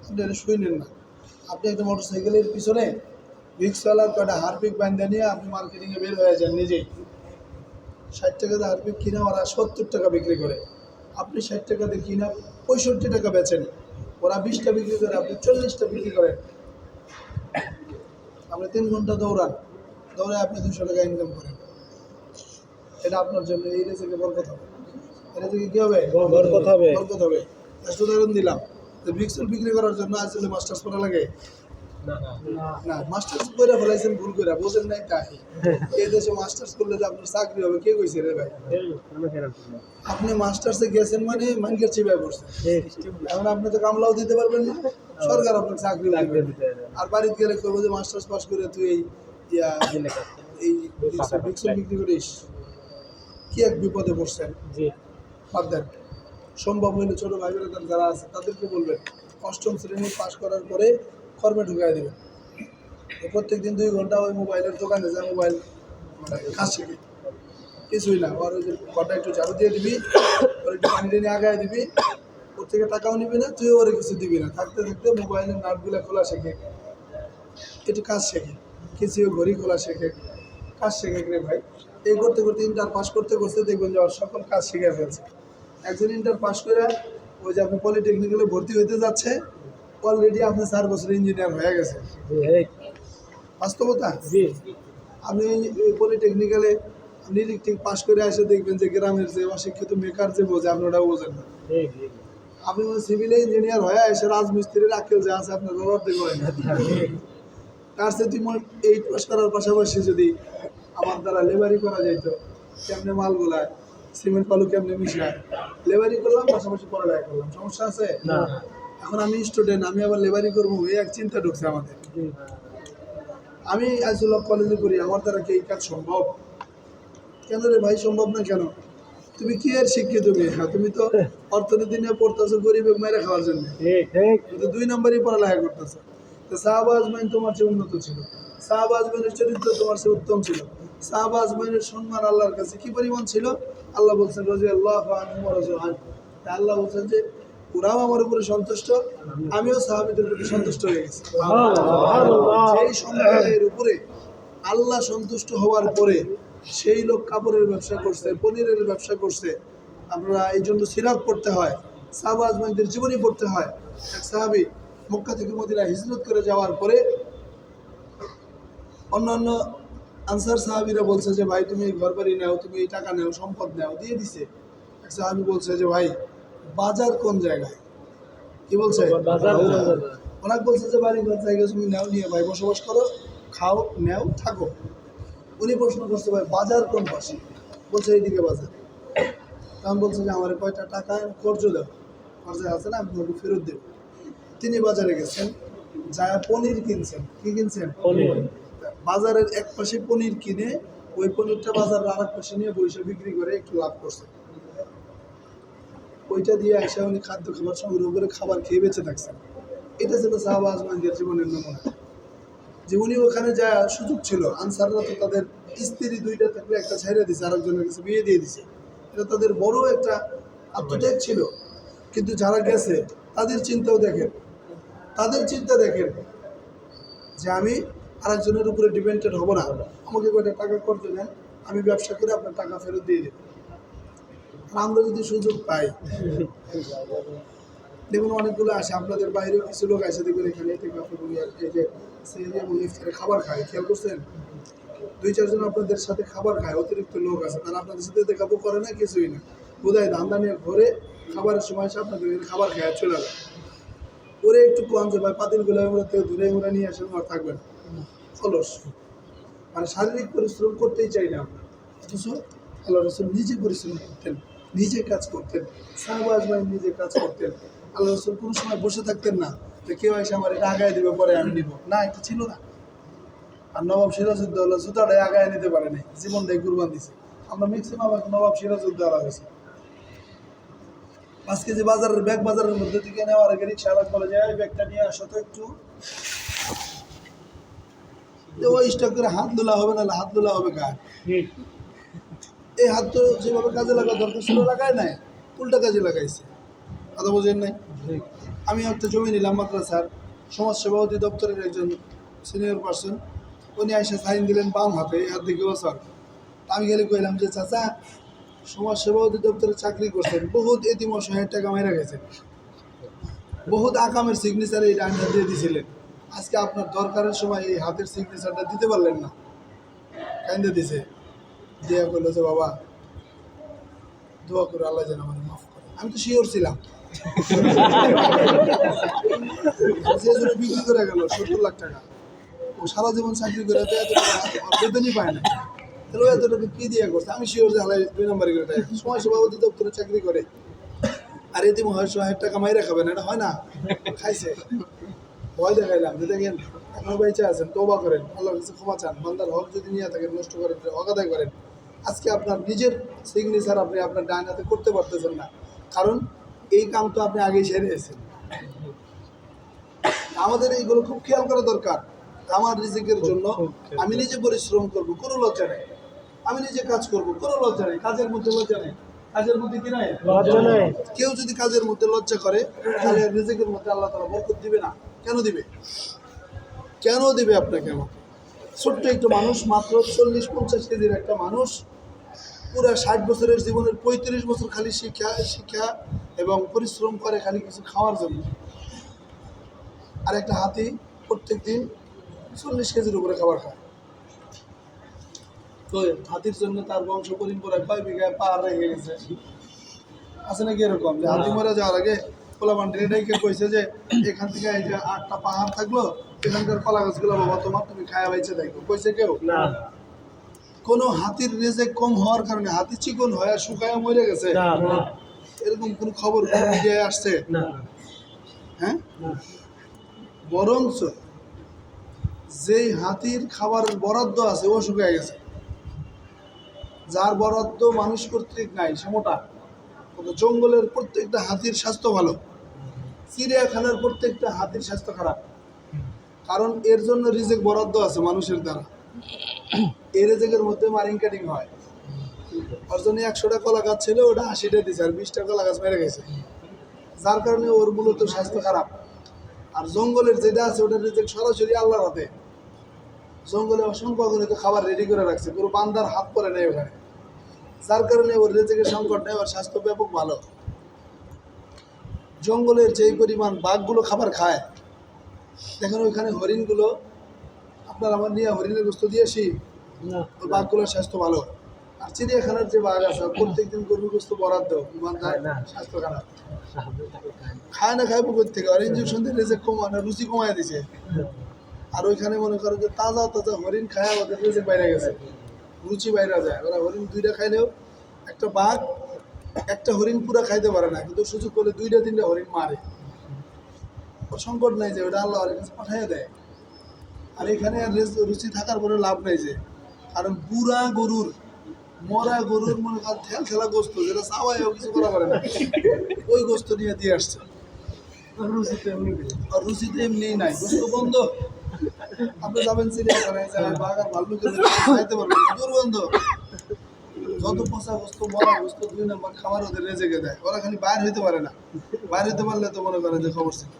A: আপনি এটা শুনেন না। আপনি একটা মোটর সাইকেলের পিছনে রিক্সাওয়ালার কয়টা হারপিক বান্ধা নিয়ে আপনি মার্কেটিংয়ে বের হয়ে যান নিজেই। 60 টাকাতে হারপিক কিনা ওরা 70 টাকা বিক্রি করে, আপনি 60 টাকাতে কিনা 65 টাকা বেচেন, ওরা 20টা বিক্রি করে, আপনি 40টা বিক্রি করেন। আপনি 3 ঘন্টা দৌড়ান, দৌড়ে আপনি 200 টাকা ইনকাম করেন। এটা আপনার জন্য এই রেজেকে বরকত হবে। এটা থেকে কী হবে? বরকত হবে। বরকত হবে। একটা উদাহরণ দিলাম, যে ভিক্সেল বিক্রি করার জন্য আসলে মাস্টার্স করা লাগে না। মাস্টার্স করে ফেলাইছেন ভুল করে, বোঝেন নাই তাই। এই দেশে মাস্টার্স করলে যে আপনার চাকরি হবে, কে কইছে রে ভাই? আপনি মাস্টার্সে গেছেন মানে মাইন্ডের চিবাই পড়ছেন। এখন আপনি তো কামলাও দিতে পারবেন না, সরকার আপনার চাকরি দিবে। আর বাড়িতে গেলে করবো যে মাস্টার্স পাস করে তুই এই ভিক্সেল বিক্রি করিস, কি এক বিপদে পড়ছেন। বাদ দেন। সম্ভব হইলে ছোটো ভাই বোনেরা যারা আছে তাদেরকে বলবেন 8ম শ্রেণী পাস করার পরে কর্মে ঢুকাই দেবেন। প্রত্যেক দিন 2 ঘন্টা ওই মোবাইলের দোকানে যায় মোবাইল কাজ শিখে, কিছুই না। আর ওই যে ঘরটা একটু ঝাড়ু দিয়ে দিবি, ওর একটু পানি টেনে আগায় দিবি, ওর থেকে টাকাও নিবি না, তুইও ওরে কিছু দিবি না। থাকতে থাকতে মোবাইলের নাটগুলো খোলা শেখে, একটু কাজ শেখে, কিছু ঘড়ি খোলা শেখে, কাজ শেখে রে ভাই। এই করতে করতে ইন্টার পাস করতে করতে দেখবেন যে ওর সকল কাজ শিখে ফেলছে। একজন ইন্টার পাস করে ওই যে আপনি পলিটেকনিক্যালে ভর্তি হইতে যাচ্ছে, অলরেডি আপনি 4 বছর ইঞ্জিনিয়ার হয়ে গেছে। বাস্তবতা। আপনি ওই পলিটেকনিক্যালে আপনি ইলেকট্রিক পাস করে এসে দেখবেন যে গ্রামের যে অশিক্ষিত মেকার যে বোঝে, আপনি ওটাও বোঝেন না। আপনি সিভিল ইঞ্জিনিয়ার হয়ে এসে রাজমিস্ত্রির আক্কেল যে আছে আপনার অর্ধেক হয় না। তার সাথে 8 পাস করার পাশাপাশি যদি আমার দ্বারা লেবারি করা যেত, কেমনে মালগুলা সিমেন্ট বালু কেমনে মিশায়, লেবারি করলাম, পাশাপাশি পড়ালেখা করলাম, সমস্যা আছে না। এখন আমি স্টুডেন্ট, আমি আবার লেবারি করবো, এই এক চিন্তা ঢুকছে আমাদের। আমি আসলে কলেজে পড়ি, আমার দ্বারা কি এই কাজ সম্ভব? কেন রে ভাই সম্ভব না কেন? তুমি কি এর শিক্ষিত মেয়ে? তুমি তো অর্থনীতি নিয়ে পড়তেছো গরিবের মেরে খাওয়ার জন্য, কিন্তু 2 নম্বরই পড়ালেখা করতেছো। তো সাহাবা আজমাইন তোমার চেয়ে উন্নত ছিল, সাহাবা আজমাইনের চরিত্র তোমার চেয়ে উত্তম ছিল, সাহাবা আজমাইনের সম্মান আল্লাহর কাছে কি পরিমাণ ছিল। আল্লাহ বলছেন রাদিয়াল্লাহু আনহু ওয়া রাযু আনহু, আল্লাহ বলছেন যে ওরাও আমার উপরে সন্তুষ্ট, আমিও সাহাবীদের প্রতি সন্তুষ্ট হয়ে গেছি। সেই সম্প্রদায়ের উপরে আল্লাহ সন্তুষ্ট হওয়ার পরে সেই লোক কাপড়ের ব্যবসা করছে, পনিরের ব্যবসা করছে। আমরা এই জন্য সিরাত পড়তে হয়, সাহাবা আজমাইনদের জীবনী পড়তে হয়। এক সাহাবী মক্কা থেকে মদিনা হিজরত করে যাওয়ার পরে অন্যান্য আনসার সাহাবীরা বলছে যে ভাই তুমি এই ঘর বাড়ি নাও, তুমি এই টাকা নাও, সম্পদ নাও, দিয়ে দিছে। এক সাহাবী বলছে যে ভাই বাজার কোন জায়গায়, কি বলছে?
B: বাজার
A: ওনাকে বলছে যে বাড়ি ঘর জায়গা তুমি নাও, নিয়ে ভাই বসবাস করো, খাও, নেও, থাকো। উনি প্রশ্ন করছে ভাই বাজার কোন পাশে? বলছে এইদিকে বাজার। তখন বলছে যে আমার কয়টা টাকা কর্জ দাও, কর্জে আছে না, আমি তোমাকে ফেরত দেবো। তিনি বাজারে গেছেন, যা পনির কিনছেন। কি কিনছেন?
B: পনির।
A: বাজারের এক পাশে পনির কিনে ওই পনিরটা বাজারের আর এক পাশে নিয়ে বসে বিক্রি করে একটু লাভ করছে। ওইটা দিয়ে এসে উনি খাদ্য খাবার সংগ্রহ করে খাবার খেয়ে বেঁচে থাকছেন। এটা ছিল সাহাবা আজমাইনদের জীবনের নমুনা। যে উনি ওখানে যা সুযোগ ছিল, আনসাররা তো তাদের স্ত্রী দুইটা থাকলে একটা ছেড়ে দিছে, আরেকজনের কাছে বিয়ে দিয়ে দিছে। এটা তাদের বড় একটা আত্মত্যাগ ছিল। কিন্তু যারা গেছে তাদের চিন্তাও দেখেন, তাদের চিন্তা দেখেন যে আমি আরেকজনের উপরে ডিপেন্ডেন্ট হব না, আমাকে কয়টা টাকা করতে দেন, আমি ব্যবসা করে আপনার টাকা ফেরত দিয়ে দেব। আর আমরা যদি সুযোগ পাই, দেখুন অনেকগুলো আসে, আপনাদের বাইরেও কিছু লোক আসে, দেখবেন এখানে এই যে সেহরি এবং ইফতারে খাবার খায়, খেয়াল করছেন? 2-4 জন আপনাদের সাথে খাবার খায়, অতিরিক্ত লোক আছে, তারা আপনাদের সাথে দেখাবো করে না, কিছুই না, বোধহয় ধান্দা নিয়ে ঘরে খাবারের সময় এসে আপনাদের এখানে খাবার খায় চলে যায়। ওরে একটু কম যে ভাই পাতিলগুলো আমরা থেকে দূরে ঘুরে নিয়ে আসেন, আর থাকবেন অলস, মানে শারীরিক পরিশ্রম করতেই চাই না আমরা। অথচ আল্লাহ রসুল নিজে পরিশ্রম করতেন, নিজে কাজ করতেন, সাহাবা আজমাইন নিজে কাজ করতেন। আল্লাহ রসুল কোনো সময় বসে থাকতেন না যে কেউ এসে আমার এটা আগায় দিবে পরে আমি নিব, না, এটা ছিল না। আর নবাব সিরাজউদ্দৌলা জুতাটাই আগায় নিতে পারে নাই, জীবনটাই কুরবান দিছে। আমরা ম্যাক্সিমাম নবাব সিরাজউদ্দৌলা হয়েছে। 5 কেজি বাজারের ব্যাগ বাজারের মধ্যে থেকে নেওয়ার আগে রিক্সাওয়ালা বলে যে এই ব্যাগটা নিয়ে আসো তো একটু, ওই স্টক করে হাত ধুলা হবে, না হাত ধুলা হবে কার? এই হাত তো যেভাবে কাজে লাগা দরকার ছিল লাগায় নাই, উল্টা কাজে লাগাইছে। কথা বোঝেন নাই? আমি একটা জমি নিলাম মাদ্রাসার, সমাজসেবা অধিদপ্তরের একজন সিনিয়র পার্সন, উনি এসে সাইন দিলেন বাম হাতে, এই হাত দিকে বছর। আমি গেলে কইলাম যে চাচা সমাজসেবা অধিদপ্তরে চাকরি করছেন, বহুত এতিম অসহায়ের টাকা মাইরা গেছেন, বহুত আকামের সিগনেচার এই ডান হাত দিয়ে দিয়েছিলেন, আজকে আপনার দরকারের সময় এই হাতের সিগনেচারটা দিতে পারলেন না, কাইন্দে দিছে। দিয়া করলো যে বাবা দোয়া করে আল্লাহ যেন আমার মাফ করে। আমি তো শিওর ছিলাম, যে জন্য বিক্রি করে গেল 70 লাখ টাকা, ও সারা জীবন চাকরি করে তো এত টাকা বেতনই পায় না, তাহলে এত টাকা কি দিয়ে করছে? আমি শিওর যে আল্লাহ 2 নম্বরে করে টাকা, সমাজসেবা অধিদপ্তরে চাকরি করে আর এতে 100 টাকা মাইরা খাবেন, এটা হয় না? খাইছে, ভয় দেখাইলাম যে দেখেন এখনো বেঁচে আছেন, তওবা করেন, আল্লাহর কাছে ক্ষমা চান, বান্দার হক যদি নিয়ে থাকেন নষ্ট করেন, হক আদায় করেন। আজকে আপনার নিজের সিগনেচার আপনি আপনার ডান হাতে করতে পারতেছেন না, কারণ এই কাম তো আপনি আগেই সেরে এসেছেন। আমাদের এইগুলো খুব খেয়াল করা দরকার। আমার রিজিকের জন্য আমি নিজে পরিশ্রম করব, কোনো লজ্জা নেই, আমি নিজে কাজ করব, কোনো লজ্জা নেই, কাজের মধ্যে লজ্জা নেই, কাজের মধ্যে কি নাই?
B: লজ্জা নাই।
A: কেউ যদি কাজের মধ্যে লজ্জা করে তাহলে রিজিকের মধ্যে আল্লাহ তাআলা বরকত দিবে না। কেন দিবে? কেন দিবে আপনাকে আমাকে? ছোট্ট একটু মানুষ, মাত্র 40-50 কেজির একটা মানুষ, পুরা 60 বছরের জীবনের 35 বছর খালি শিক্ষা এবং পরিশ্রম করে খালি কিছু খাওয়ার জন্য। আর একটা হাতি প্রত্যেক দিন 40 কেজির উপরে খাবার খায়। তো হাতির জন্য তার বংশ পরম্পরায় কয় বিঘায় পাহাড় রেখে গেছে, আছে নাকি এরকম যে হাতি মরে যাওয়ার আগে পোলাপান ডেটাইকে কইছে যে এখান থেকে এই যে 8টা পাহাড় থাকলো, এখানকার কলা গাছগুলো বাবা তোমার, তুমি খায়া বাইছে দেখো, কইছে কেউ?
B: না।
A: কোনো হাতির রেজেক কম হওয়ার কারণে হাতি চিকন হয়ে শুকায় মরে গেছে
B: না।
A: এরকম কোনো খবর মিডিয়ায় আসছে?
B: না।
A: হ্যাঁ, বরঞ্চ যেই হাতির খাবারের বরাদ্দ আছে ও শুকিয়ে গেছে, যার বরাদ্দ মানুষ কর্তৃক নাই সে মোটা। জঙ্গলের প্রত্যেকটা হাতির স্বাস্থ্য ভালো, চিড়িয়াখানার প্রত্যেকটা হাতির স্বাস্থ্য খারাপ, কারণ এর জন্য রিজেক বরাদ্দ আছে মানুষের দ্বারা। এই রিজেকের মধ্যে মারিং কাটিং হয়, ওর জন্য 100টা কলা গাছ ছিল, ওটা 80টা দিয়েছে, আর 20টা কলা গাছ মেরে গেছে, যার কারণে ওর মূলত স্বাস্থ্য খারাপ। আর জঙ্গলের যেটা আছে ওটা রিজেক সরাসরি আল্লাহর হাতে। জঙ্গলে অসংখ্য অগণিত খাবার রেডি করে রাখছে, পুরো বান্দার হাত পরে নেই ওখানে, যার কারণে ওর রিজেকের সংকট নেই, ওর স্বাস্থ্য ব্যাপক ভালো। জঙ্গলের যেই পরিমাণ বাঘগুলো খাবার খায়, দেখেন ওইখানে হরিণগুলো, আপনার আমার নিয়ে হরিণের গোস্ত দিয়েছি,
B: না
A: ওই বাঘগুলোর স্বাস্থ্য ভালো। আর চিড়িয়াখানার যে বাঘ আছে প্রত্যেকদিন গরুগ্রস্ত বরাদ্দ
B: না।
A: স্বাস্থ্য খারাপ
B: সাহায্য থাকে খায়।
A: খায় না খাইবো থেকে আর ইঞ্জেকশন দিয়ে রেজেক কমানো রুচি কমায় দিছে। আর ওইখানে মনে করো যে তাজা তাজা হরিণ খায় ওদের রেজেক বাইরে গেছে, রুচি বাইরে যায়। ওরা হরিণ দুইটা খাইলেও একটা বাঘ একটা হরিণ পুরা খাইতে পারে না, কিন্তু সুযোগ করলে দুইটা তিনটা হরিণ মারে। ওর সংকট নাই যে ওটা আল্লাহ কাছে পাঠাইয়া দেয়। আর এখানে আর রুচি থাকার পরে লাভ নাই যে, কারণ বুড়া গরুর মরা গরুর মনে করেন ঠেল ঠেলা গোস্ত যেটা চাওয়াইও কিছু করা পারে না, ওই গোস্ত নিয়ে দিয়ে আসছে।
B: রুচিতে এমনি করে।
A: আর রুচিতে এমনি নাই, গোস্ত বন্ধ। আপনি যাবেন চিড়িয়াখানায় যায় বাঘ আর ভাল্লুকের খাইতে পারবেন না, দুর্গন্ধ। যত পচা গোস্ত মরা গোস্ত 2 নম্বর খাবার ওদের রেজেকে দেয়। ওরা খালি বাইর হইতে পারে না, বাইর হইতে পারলে তো মনে করেন যে খবর ছিল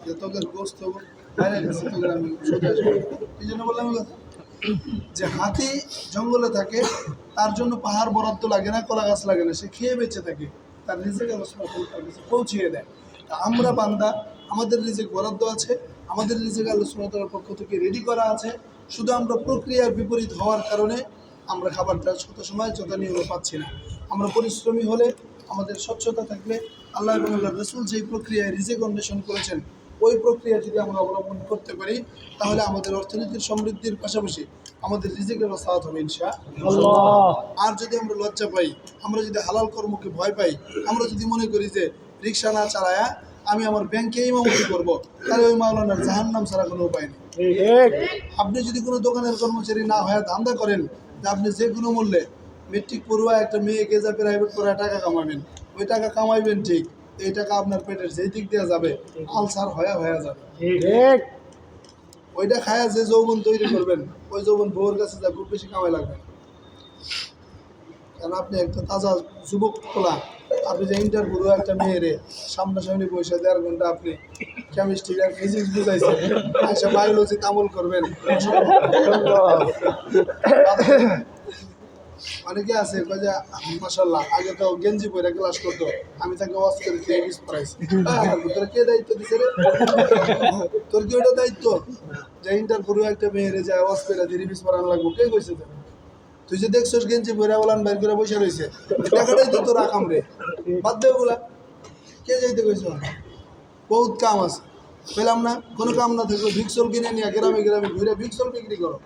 A: যে তোকে গোস্ত বাইরে গেছে, তোকে আমি সোজা আসবো। এই জন্য বললাম যে হাতি জঙ্গলে থাকে, তার জন্য পাহাড় বরাদ্দ লাগে না, কলা গাছ লাগে না, সে খেয়ে বেঁচে থাকে, তার রিজেক আল্লাহ সুবহানাহু ওয়া তাআলা কাছে পৌঁছিয়ে দেয়। তা আমরা বান্দা, আমাদের রিজেক বরাদ্দ আছে, আমাদের রিজেক আল্লাহ সুবহানাহু ওয়া তাআলার পক্ষ থেকে রেডি করা আছে। শুধু আমরা প্রক্রিয়ার বিপরীত হওয়ার কারণে আমরা খাবারটা যত সময় যত নিয়মে পাচ্ছি না। আমরা পরিশ্রমী হলে, আমাদের স্বচ্ছতা থাকলে, আল্লাহ এবং আল্লাহ রসুল যেই প্রক্রিয়ায় রিজেক অন্বেষণ করেছেন ওই প্রক্রিয়া যদি আমরা অবলম্বন করতে পারি, তাহলে আমাদের অর্থনীতির সমৃদ্ধির পাশাপাশি আমাদের রিজিকের সাথ হবে ইনশাআল্লাহ। আর যদি আমরা লজ্জা পাই, আমরা যদি হালাল কর্মকে ভয় পাই, আমরা যদি মনে করি যে রিক্সা না চালায়া আমি আমার ব্যাংকে ইমামতি করবো, তাহলে ওই মাওলানার জাহান্নাম ছাড়া কোনো উপায় নেই। আপনি যদি কোনো দোকানের কর্মচারী না হয়ে ধান্দা করেন যে আপনি যে কোনো মূল্যে মেট্রিক পড়ুয়া একটা মেয়েকে যা প্রাইভেট পড়ায় টাকা কামাবেন, ওই টাকা কামাইবেন ঠিক, এই টাকা আপনার পেটের যেই দিক দিয়ে যাবে আলসার হয়ে যাবে। ওইটা খায়া যে যৌবন তৈরি করবেন, ওই যৌবন বউর কাছে যা খুব বেশি কামাই লাগবে না। কারণ আপনি একটা তাজা যুবক খোলা, আপনি যে ইন্টারভিউ একটা মেয়েরে সামনাসামনি বসে 1.5 ঘন্টা আপনি কেমিস্ট্রি আর ফিজিক্স বুঝাইছেন, আচ্ছা বায়োলজি আমল করবেন। অনেকে আছে কয় যে মাশাআল্লাহ আগে তো গেঞ্জি পরে ক্লাস করতো, আমি তাকে ওয়াজ করে ফিজিক্স পড়াইছি। তোর কে দায়িত্ব দিছে রে? তোর কি ওটা দায়িত্ব যে ইন্টারভিউ একটা মেয়েরে যায় ওয়াজ করে রিভিউস পড়ানো লাগবে? কে কইছে? তুই যে দেখছস গেঞ্জি পরে ওলান বাইর করে বসে রয়েছে, টাকাটাই তো তোর আকাম রে, বাদ দে ওগুলা। কে যাইতে কইছ? বহুত কাম আছে, পেলাম না। কোনো কাম না থাকলে ভিক্সল কিনে নিয়ে গ্রামে গ্রামে ঘুরে ভিক্সল বিক্রি করো,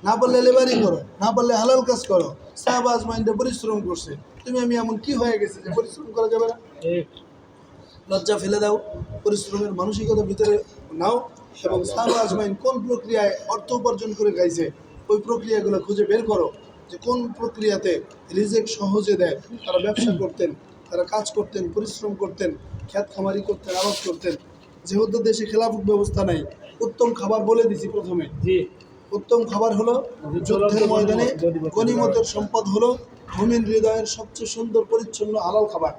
A: না পারলে লেবারি করো, না পারলে হালাল কাজ করো। শাহবাজ মাইন্ডে পরিশ্রম করছে, তুমি আমি এমন কি হয়ে গেছে যে পরিশ্রম করা যাবে না? লজ্জা ফেলে দাও, পরিশ্রমের মানসিকতা ভিতরে নাও, এবং শাহবাজ মাইন্ড কোন প্রক্রিয়ায় অর্থ উপার্জন করে খাইছে ওই প্রক্রিয়াগুলো খুঁজে বের করো, যে কোন প্রক্রিয়াতে রিজেক সহজে দেয়। তারা ব্যবসা করতেন, তারা কাজ করতেন, পরিশ্রম করতেন, খ্যাত খামারি করতেন, আবাদ করতেন। যেহেতু দেশে খেলাফত ব্যবস্থা নাই, উত্তম খাবার বলে দিছি প্রথমে। উত্তম খাবার হলো যুদ্ধের ময়দানে গনিমতের সম্পদ হলো মুমিন হৃদয়ের সবচেয়ে সুন্দর পরিচ্ছন্ন হালাল খাবার।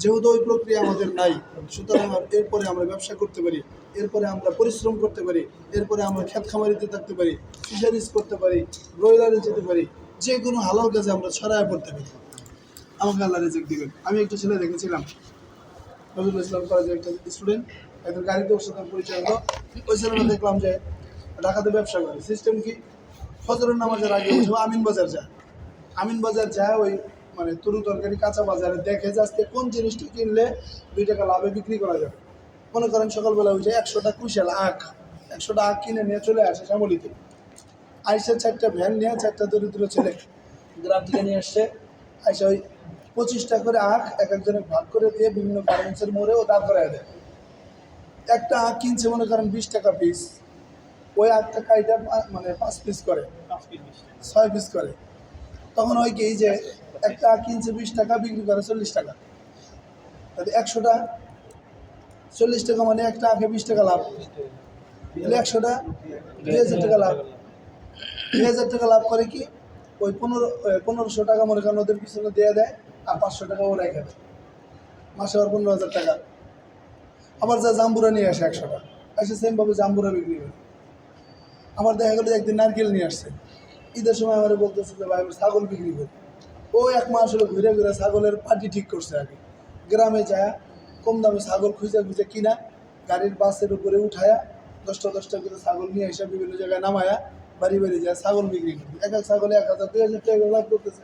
A: যেহেতু ওই প্রক্রিয়া আমাদের নাই, সুতরাং এরপরে আমরা ব্যবসা করতে পারি, এরপরে আমরা পরিশ্রম করতে পারি, এরপরে আমরা খেত খামারিতে থাকতে পারি, ফিশারিজ করতে পারি, ব্রয়লারে যেতে পারি, যে কোনো হালাল কাজে আমরা ছড়ায় পড়তে পারি। আমাকে আল্লাহ রিজিক দিবেন। আমি একটা ছেলে দেখেছিলাম, নজরুল ইসলাম কলেজের একটা স্টুডেন্ট, একজন গাড়িতে ওর সাথে পরিচয় হলো। ওই ছেলেটা দেখলাম যে ঢাকাতে ব্যবসা করে। সিস্টেম কি, ফজরের নামাজের আগে উঠে আমিন বাজার যায়, আমিন বাজার যায় ওই মানে তরু তরকারি কাঁচা বাজারে দেখে যে আজকে কোন জিনিসটা কিনলে 2 টাকা লাভে বিক্রি করা যাবে। মনে করেন সকালবেলা উঠে 100টা কুশাল আখ, 100টা আখ কিনে নিয়ে চলে আসে শ্যামলিতে। আইসে 4টা ভ্যান নিয়ে 4টা দরিদ্র ছেলে গ্রাম থেকে নিয়ে আসছে। আইসে ওই 25টা করে আখ এক একজনের ভাগ করে দিয়ে বিভিন্ন গার্মেন্টসের মোড়ে ও দাঁড় করায় দেয়। একটা আখ কিনছে মনে করেন 20 টাকা পিস, ওই 8 টাকা এটা মানে 5 পিস করে, 6 পিস করে। তখন হয় কি যে একটা আখ কিনছে 20 টাকা, বিক্রি করে 40 টাকা, তাহলে 100টা 40 টাকা, মানে একটা আখে 20 টাকা লাভ, তাহলে 100টা 2000 টাকা লাভ। 2000 টাকা লাভ করে কি ওই 1500 টাকা মনে করেন ওদের পিছনে দিয়ে দেয়, আর 500 টাকা ও রেখে দেয়, মাসে আবার 15,000 টাকা। আবার যা জাম্বুরা নিয়ে আসে 100টা, এসে সেমভাবে জাম্বুরা বিক্রি করে। আমার দেখা গেলো একদিন নারকেল নিয়ে আসছে, ঈদের সময় আমার বলতেছে যে ভাই আমি ছাগল বিক্রি করি। ও 1 মাস হলো ঘুরে ঘুরে ছাগলের পার্টি ঠিক করছে। আগে গ্রামে যায় কম দামে ছাগল খুঁজে খুঁজে কিনা, গাড়ির বাসের উপরে উঠায়া 10টা করে ছাগল নিয়ে এসে বিভিন্ন জায়গায় নামায়া বাড়ি বাড়ি যায় ছাগল বিক্রি করবে, এক এক ছাগলে 1,000 2,000 টাকা করে লাভ করতেছে।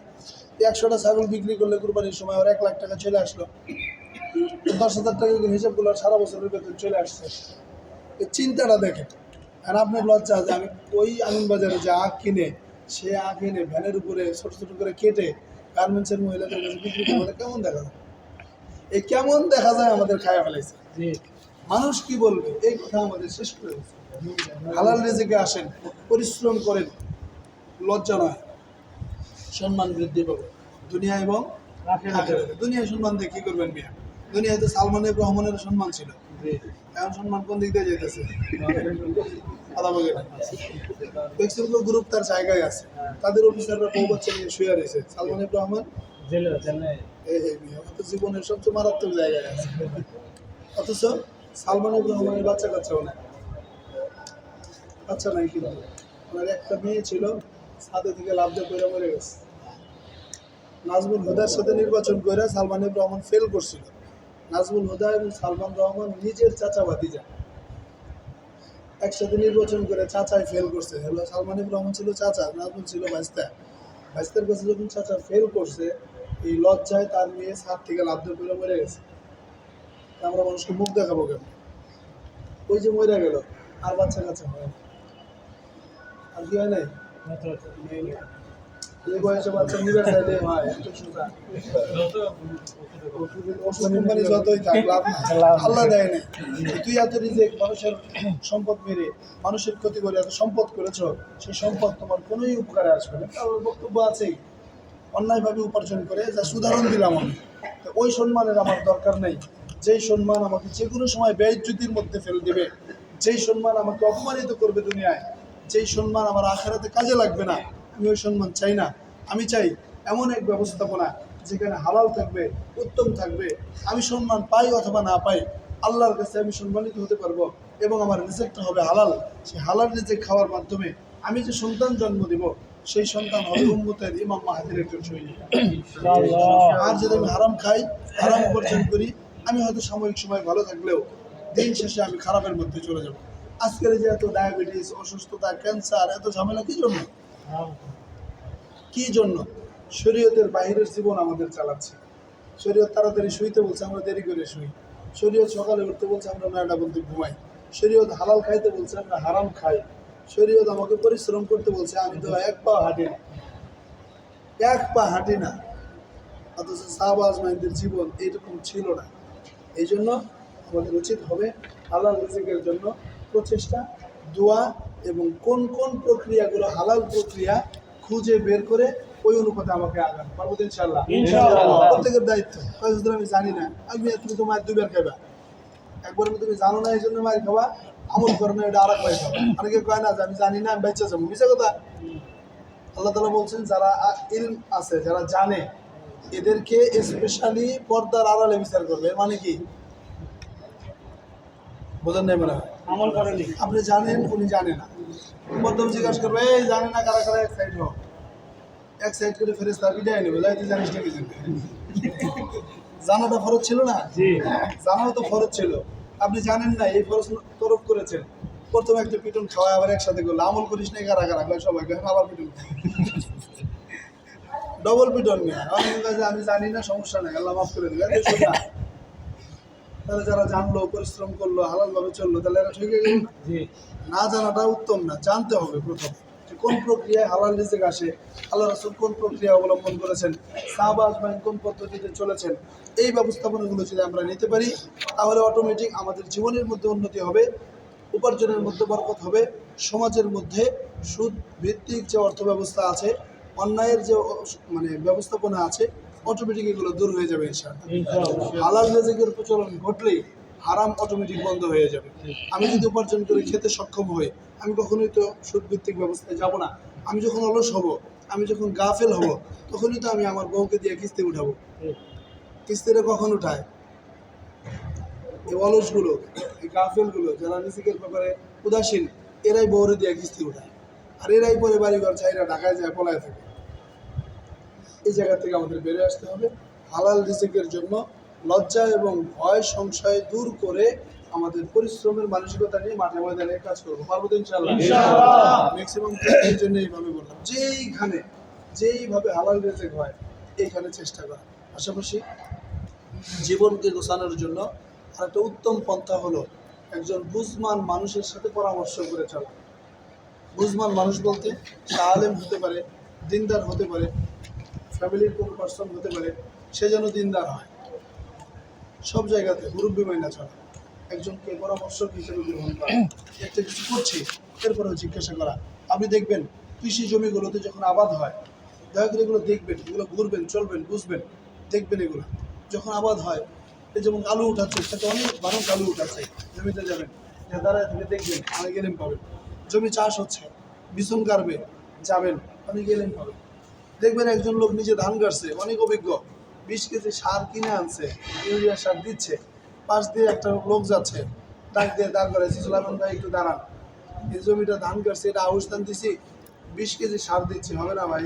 A: 100টা ছাগল বিক্রি করলে কুরবানির সময় ওর 1,00,000 টাকা চলে আসলো, 10,000 টাকা করে হিসাব করলে সারা বছরের বেতন চলে আসছে। এই চিন্তাটা দেখেন। আর আপনার লজ্জা যে আমি ওই আনন্দবাজারে যে আখ কিনে, সে আখ এনে ভ্যানের উপরে ছোট ছোট করে কেটে গার্মেন্টসের মহিলাদের কাছে বিক্রি করবো, কেমন দেখা যায়? এই কেমন দেখা যায় আমাদের খায়া ফেলাইছে। মানুষ কি বলবে এই কথা আমাদের শেষ করে দিচ্ছে। হালাল রিজিকে আসেন, পরিশ্রম করেন, লজ্জা নয়, সম্মান বৃদ্ধি পাবে দুনিয়া এবং আখিরাতে। দুনিয়ায় সম্মান দিয়ে কি করবেন মিয়া? দুনিয়ায় তো সালমান ইবনে রহমানের সম্মান ছিল, এখন সম্মান কোন দিক দিয়ে যেতেছে? দেখছেন তো গ্রুপ তার জায়গায় আছে, তাদের অফিসাররা বউ বাচ্চা নিয়ে শুয়ে রয়েছে, সালমান ইবনে রহমান অত জীবনের সবচেয়ে মারাত্মক জায়গায় আছে, অথচ সালমান ইবনে রহমানের বাচ্চা কাচ্চাও নাই, বাচ্চা নাই। কিন্তু ওনার একটা মেয়ে ছিল, ছাদে থেকে লাফ দিয়ে করে মরে গেছে। নাজমুল হুদার সাথে নির্বাচন করে সালমান ইবনে রহমান ফেল করছিল। নাজমুল হুদা এবং সালমান রহমান নিজের চাচা ভাতিজা, একসাথে নির্বাচন করে চাচাই ফেল করছে। হলো সালমান ইবনে রহমান ছিল চাচা, নাজমুল ছিল ভাইস্তা। ভাইস্তার কাছে যখন চাচা ফেল করছে, এই লজ্জায় তার মেয়ে ছাদ থেকে লাফ দিয়ে করে মরে গেছে। আমরা মানুষকে মুখ দেখাবো কেন? ওই যে মরে গেল, আর বাচ্চা কাচ্চা হয় না, আর কি হয় নাই? এই বয়সে বাচ্চা নিবে চাইলে হয়, এত সোজা। ওষুধ কোম্পানি যতই থাক লাভ নাই, আল্লাহ দেয় নাই। তুই এত রিজেক্ট মানুষের সম্পদ মেরে মানুষের ক্ষতি করে এত সম্পদ করেছ, সেই সম্পদ তোমার কোনোই উপকারে আসবে না। কারোর বক্তব্য আছেই, অন্যায়ভাবে উপার্জন করে, যা উদাহরণ দিলাম আমি। তো ওই সম্মানের আমার দরকার নেই, যেই সম্মান আমাকে যে কোনো সময় বেইজ্জতির মধ্যে ফেলে দেবে, যেই সম্মান আমাকে অপমানিত করবে দুনিয়ায়, যেই সম্মান আমার আখিরাতে কাজে লাগবে না, আমি ওই সম্মান চাই না। আমি চাই এমন এক ব্যবস্থাপনা যেখানে হালাল থাকবে, উত্তম থাকবে, আমি সম্মান পাই অথবা না পাই, আল্লাহর কাছে আমি সম্মানিত হতে পারবো এবং আমার রিজেক্টটা হবে হালাল। সেই হালাল রিজেক্ট খাওয়ার মাধ্যমে আমি যে সন্তান জন্ম দেব, সেই সন্তান হবে উম্মতের ইমাম মাহাদির একজন সৈনিক। আর যদি আমি হারাম খাই, হারাম উপার্জন করি, আমি হয়তো সাময়িক সময় ভালো থাকলেও দিন শেষে আমি খারাপের মধ্যে চলে যাব। আজকের যে এত ডায়াবেটিস, অসুস্থতা, ক্যান্সার, এত ঝামেলা কি জন্য? কি জন্য? শরীয়তের বাহিরের জীবন আমাদের চালাচ্ছে। শরীয়ত তাড়াতাড়ি শুইতে বলছে, আমরা দেরি করে শুই। শরীয়ত সকালে উঠতে বলছে, আমরা 9টা পর্যন্ত ঘুমাই। শরীয়ত হালাল খাইতে বলছে, আমরা হারাম খাই। শরীয়ত আমাকে পরিশ্রম করতে বলছে, আমি তো এক পা হাঁটি না, এক পা হাঁটি না। অথচ সাহাবা আজমাইনদের জীবন এইরকম ছিল না। এই জন্য আমাদের উচিত হবে হালাল রিজিকের জন্য প্রচেষ্টা, দোয়া, এবং কোন কোন প্রক্রিয়াগুলো হালাল প্রক্রিয়া খুঁজে বের করে ওই অনুপাতে আমাকে আগান। পারবো তো ইনশাআল্লাহ? প্রত্যেকের দায়িত্ব। যদি আমি জানি না, আমি তুমি তো মায়ের 2বার খাইবা, একবার তুমি জানো না এই জন্য মায়ের খাওয়া, আমল করো না এটা আরেক মায়ের খাওয়া। অনেকে কয় না যে আমি জানি না, আমি বাচ্চা যাবো, মিশা কথা। আল্লাহ তাআলা বলছেন যারা ইলম আছে, যারা জানে, এদেরকে স্পেশালি পর্দার আড়ালে বিচার করবে। মানে কি বোঝেন নাই? মনে হয় আমল করেনি, আপনি জানেন, উনি জানে না, প্রথম জিজ্ঞাসা করবে এই জানে না কারা কারা, এক সাইড হোক, এক সাইড করে ফেরেশতা বিদায় নেবে, যাই তুই জানিস না কি জানবে। জানাটা ফরজ ছিল না? জানাও তো ফরজ ছিল, আপনি জানেন না, এই ফরজ তরফ করেছেন। প্রথমে একটা পিটন খাওয়া, আবার একসাথে করলো, আমল করিস নাই কারা কারা, সবাই আবার পিটন, ডবল পিটন নিয়ে। আমি জানি না, সমস্যা নেই, আল্লাহ মাফ করে দেবে। তাহলে যারা জানলো, পরিশ্রম করলো, হালাল ভাবে চললো, তাহলে এরা ঠিক গেল না? জানাটা উত্তম না, জানতে হবে প্রথম যে কোন প্রক্রিয়ায় হালাল রিজিক আসে, আল্লাহ রাসূল কোন প্রক্রিয়া অবলম্বন করেছেন, সাহাবা আজমাইন কোন পদ্ধতিতে চলেছেন। এই ব্যবস্থাপনাগুলো যদি আমরা নিতে পারি, তাহলে অটোমেটিক আমাদের জীবনের মধ্যে উন্নতি হবে, উপার্জনের মধ্যে বরকত হবে, সমাজের মধ্যে সুদ ভিত্তিক যে অর্থ ব্যবস্থা আছে, অন্যায়ের যে ব্যবস্থাপনা আছে, অটোমেটিক এগুলো দূর হয়ে যাবে ইনশাআল্লাহ। হালাল রিজিকের প্রচলন ঘটলেই হারাম অটোমেটিক বন্ধ হয়ে যাবে। আমি যদি উপার্জন করে খেতে সক্ষম হই, আমি কখনোই তো সুদ ভিত্তিক ব্যবস্থায় যাব না। আমি যখন অলস হব, আমি যখন গাফেল হব, তখনই তো আমি আমার বউকে দিয়ে কিস্তি উঠাবো। কিস্তিটা কখন উঠায়? এই অলসগুলো, এই গাফেলগুলো, যারা রিজিকের ব্যাপারে উদাসীন, এরাই বউরে দিয়ে কিস্তি উঠায়, আর এরাই পরে বাড়িঘর ছাইরা ঢাকায় যায়, পলায় থাকে। এই জায়গা থেকে আমাদের বেরিয়ে আসতে হবে। হালাল রিজিকের জন্য লজ্জা এবং ভয় সংশয় দূর করে আমাদের পরিশ্রমের মানসিকতা নিয়ে মাঠে ময়দানে কাজ করবো, পারবো তো ইনশাআল্লাহ? ম্যাক্সিমাম এই জন্য এইভাবে বললাম, যেইভাবে হালাল রেজেক হয় এইখানে চেষ্টা করা। পাশাপাশি জীবনকে গোছানোর জন্য আরেকটা উত্তম পন্থা হলো একজন বুঝমান মানুষের সাথে পরামর্শ করে চলা। বুঝমান মানুষ বলতে সে আলেম হতে পারে, দিনদার হতে পারে, ফ্যামিলির কোনো পার্সন হতে পারে, সে যেন দিনদার হয়। সব জায়গাতে মুরব্বী মাইনা চলা, একজনকে পরামর্শক হিসেবে গ্রহণ করা, একটা কিছু করছি এরপরেও জিজ্ঞাসা করা। আপনি দেখবেন কৃষি জমিগুলোতে যখন আবাদ হয়, দয়া করে এগুলো দেখবেন, এগুলো ঘুরবেন, চলবেন, বুঝবেন, দেখবেন এগুলো যখন আবাদ হয়। এই যেমন আলু উঠাচ্ছে, সাথে অনেক মানুষ আলু উঠাচ্ছে, জমিতে যাবেন, যে দাঁড়ায় থেকে দেখবেন, অনেক এলেম পাবেন। জমি চাষ হচ্ছে, বিছন কাটবে, যাবেন, অনেক এলেম পাবেন। দেখবেন একজন লোক নিজে ধান কাটছে, অনেক অভিজ্ঞ, 20 কেজি সার কিনে আনছে, ইউরিয়া সার দিচ্ছে, পাশ দিয়ে একটা লোক যাচ্ছে, ডাক দিয়ে দাঁড় করাইছে, সুলাইমান ভাই একটু দাঁড়ান, এই জমিটা ধান কাটছে, এটা আউশ ধান দিছি, 20 কেজি সার দিচ্ছি, হবে না ভাই?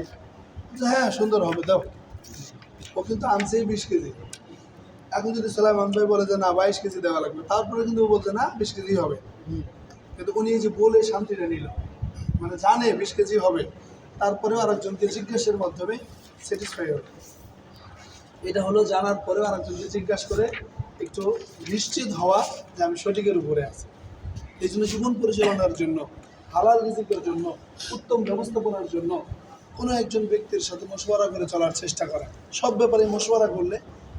A: হ্যাঁ সুন্দর হবে, দাও। ও কিন্তু আনছেই 20 কেজি। এখন যদি সুলাইমান ভাই বলে যে না 22 কেজি দেওয়া লাগবে, তারপরে কিন্তু ও বলছে না 20 কেজি হবে। কিন্তু উনি যে বলে শান্তিটা নিল, মানে জানে 20 কেজি হবে, তারপরেও আরেকজনকে জিজ্ঞাসার মাধ্যমে স্যাটিসফাই হবে। এটা হলো জানার পরেও আরেকজনকে জিজ্ঞাসা করে একটু নিশ্চিত হওয়া যে আমি সঠিকের উপরে আছি। এই জন্য জীবন পরিচালনার জন্য, হালাল রিজিকের জন্য, উত্তম ব্যবস্থাপনার জন্য কোনো একজন ব্যক্তির সাথে মশওয়ারা করে চলার চেষ্টা করা। সব ব্যাপারে মশওয়ারা করলে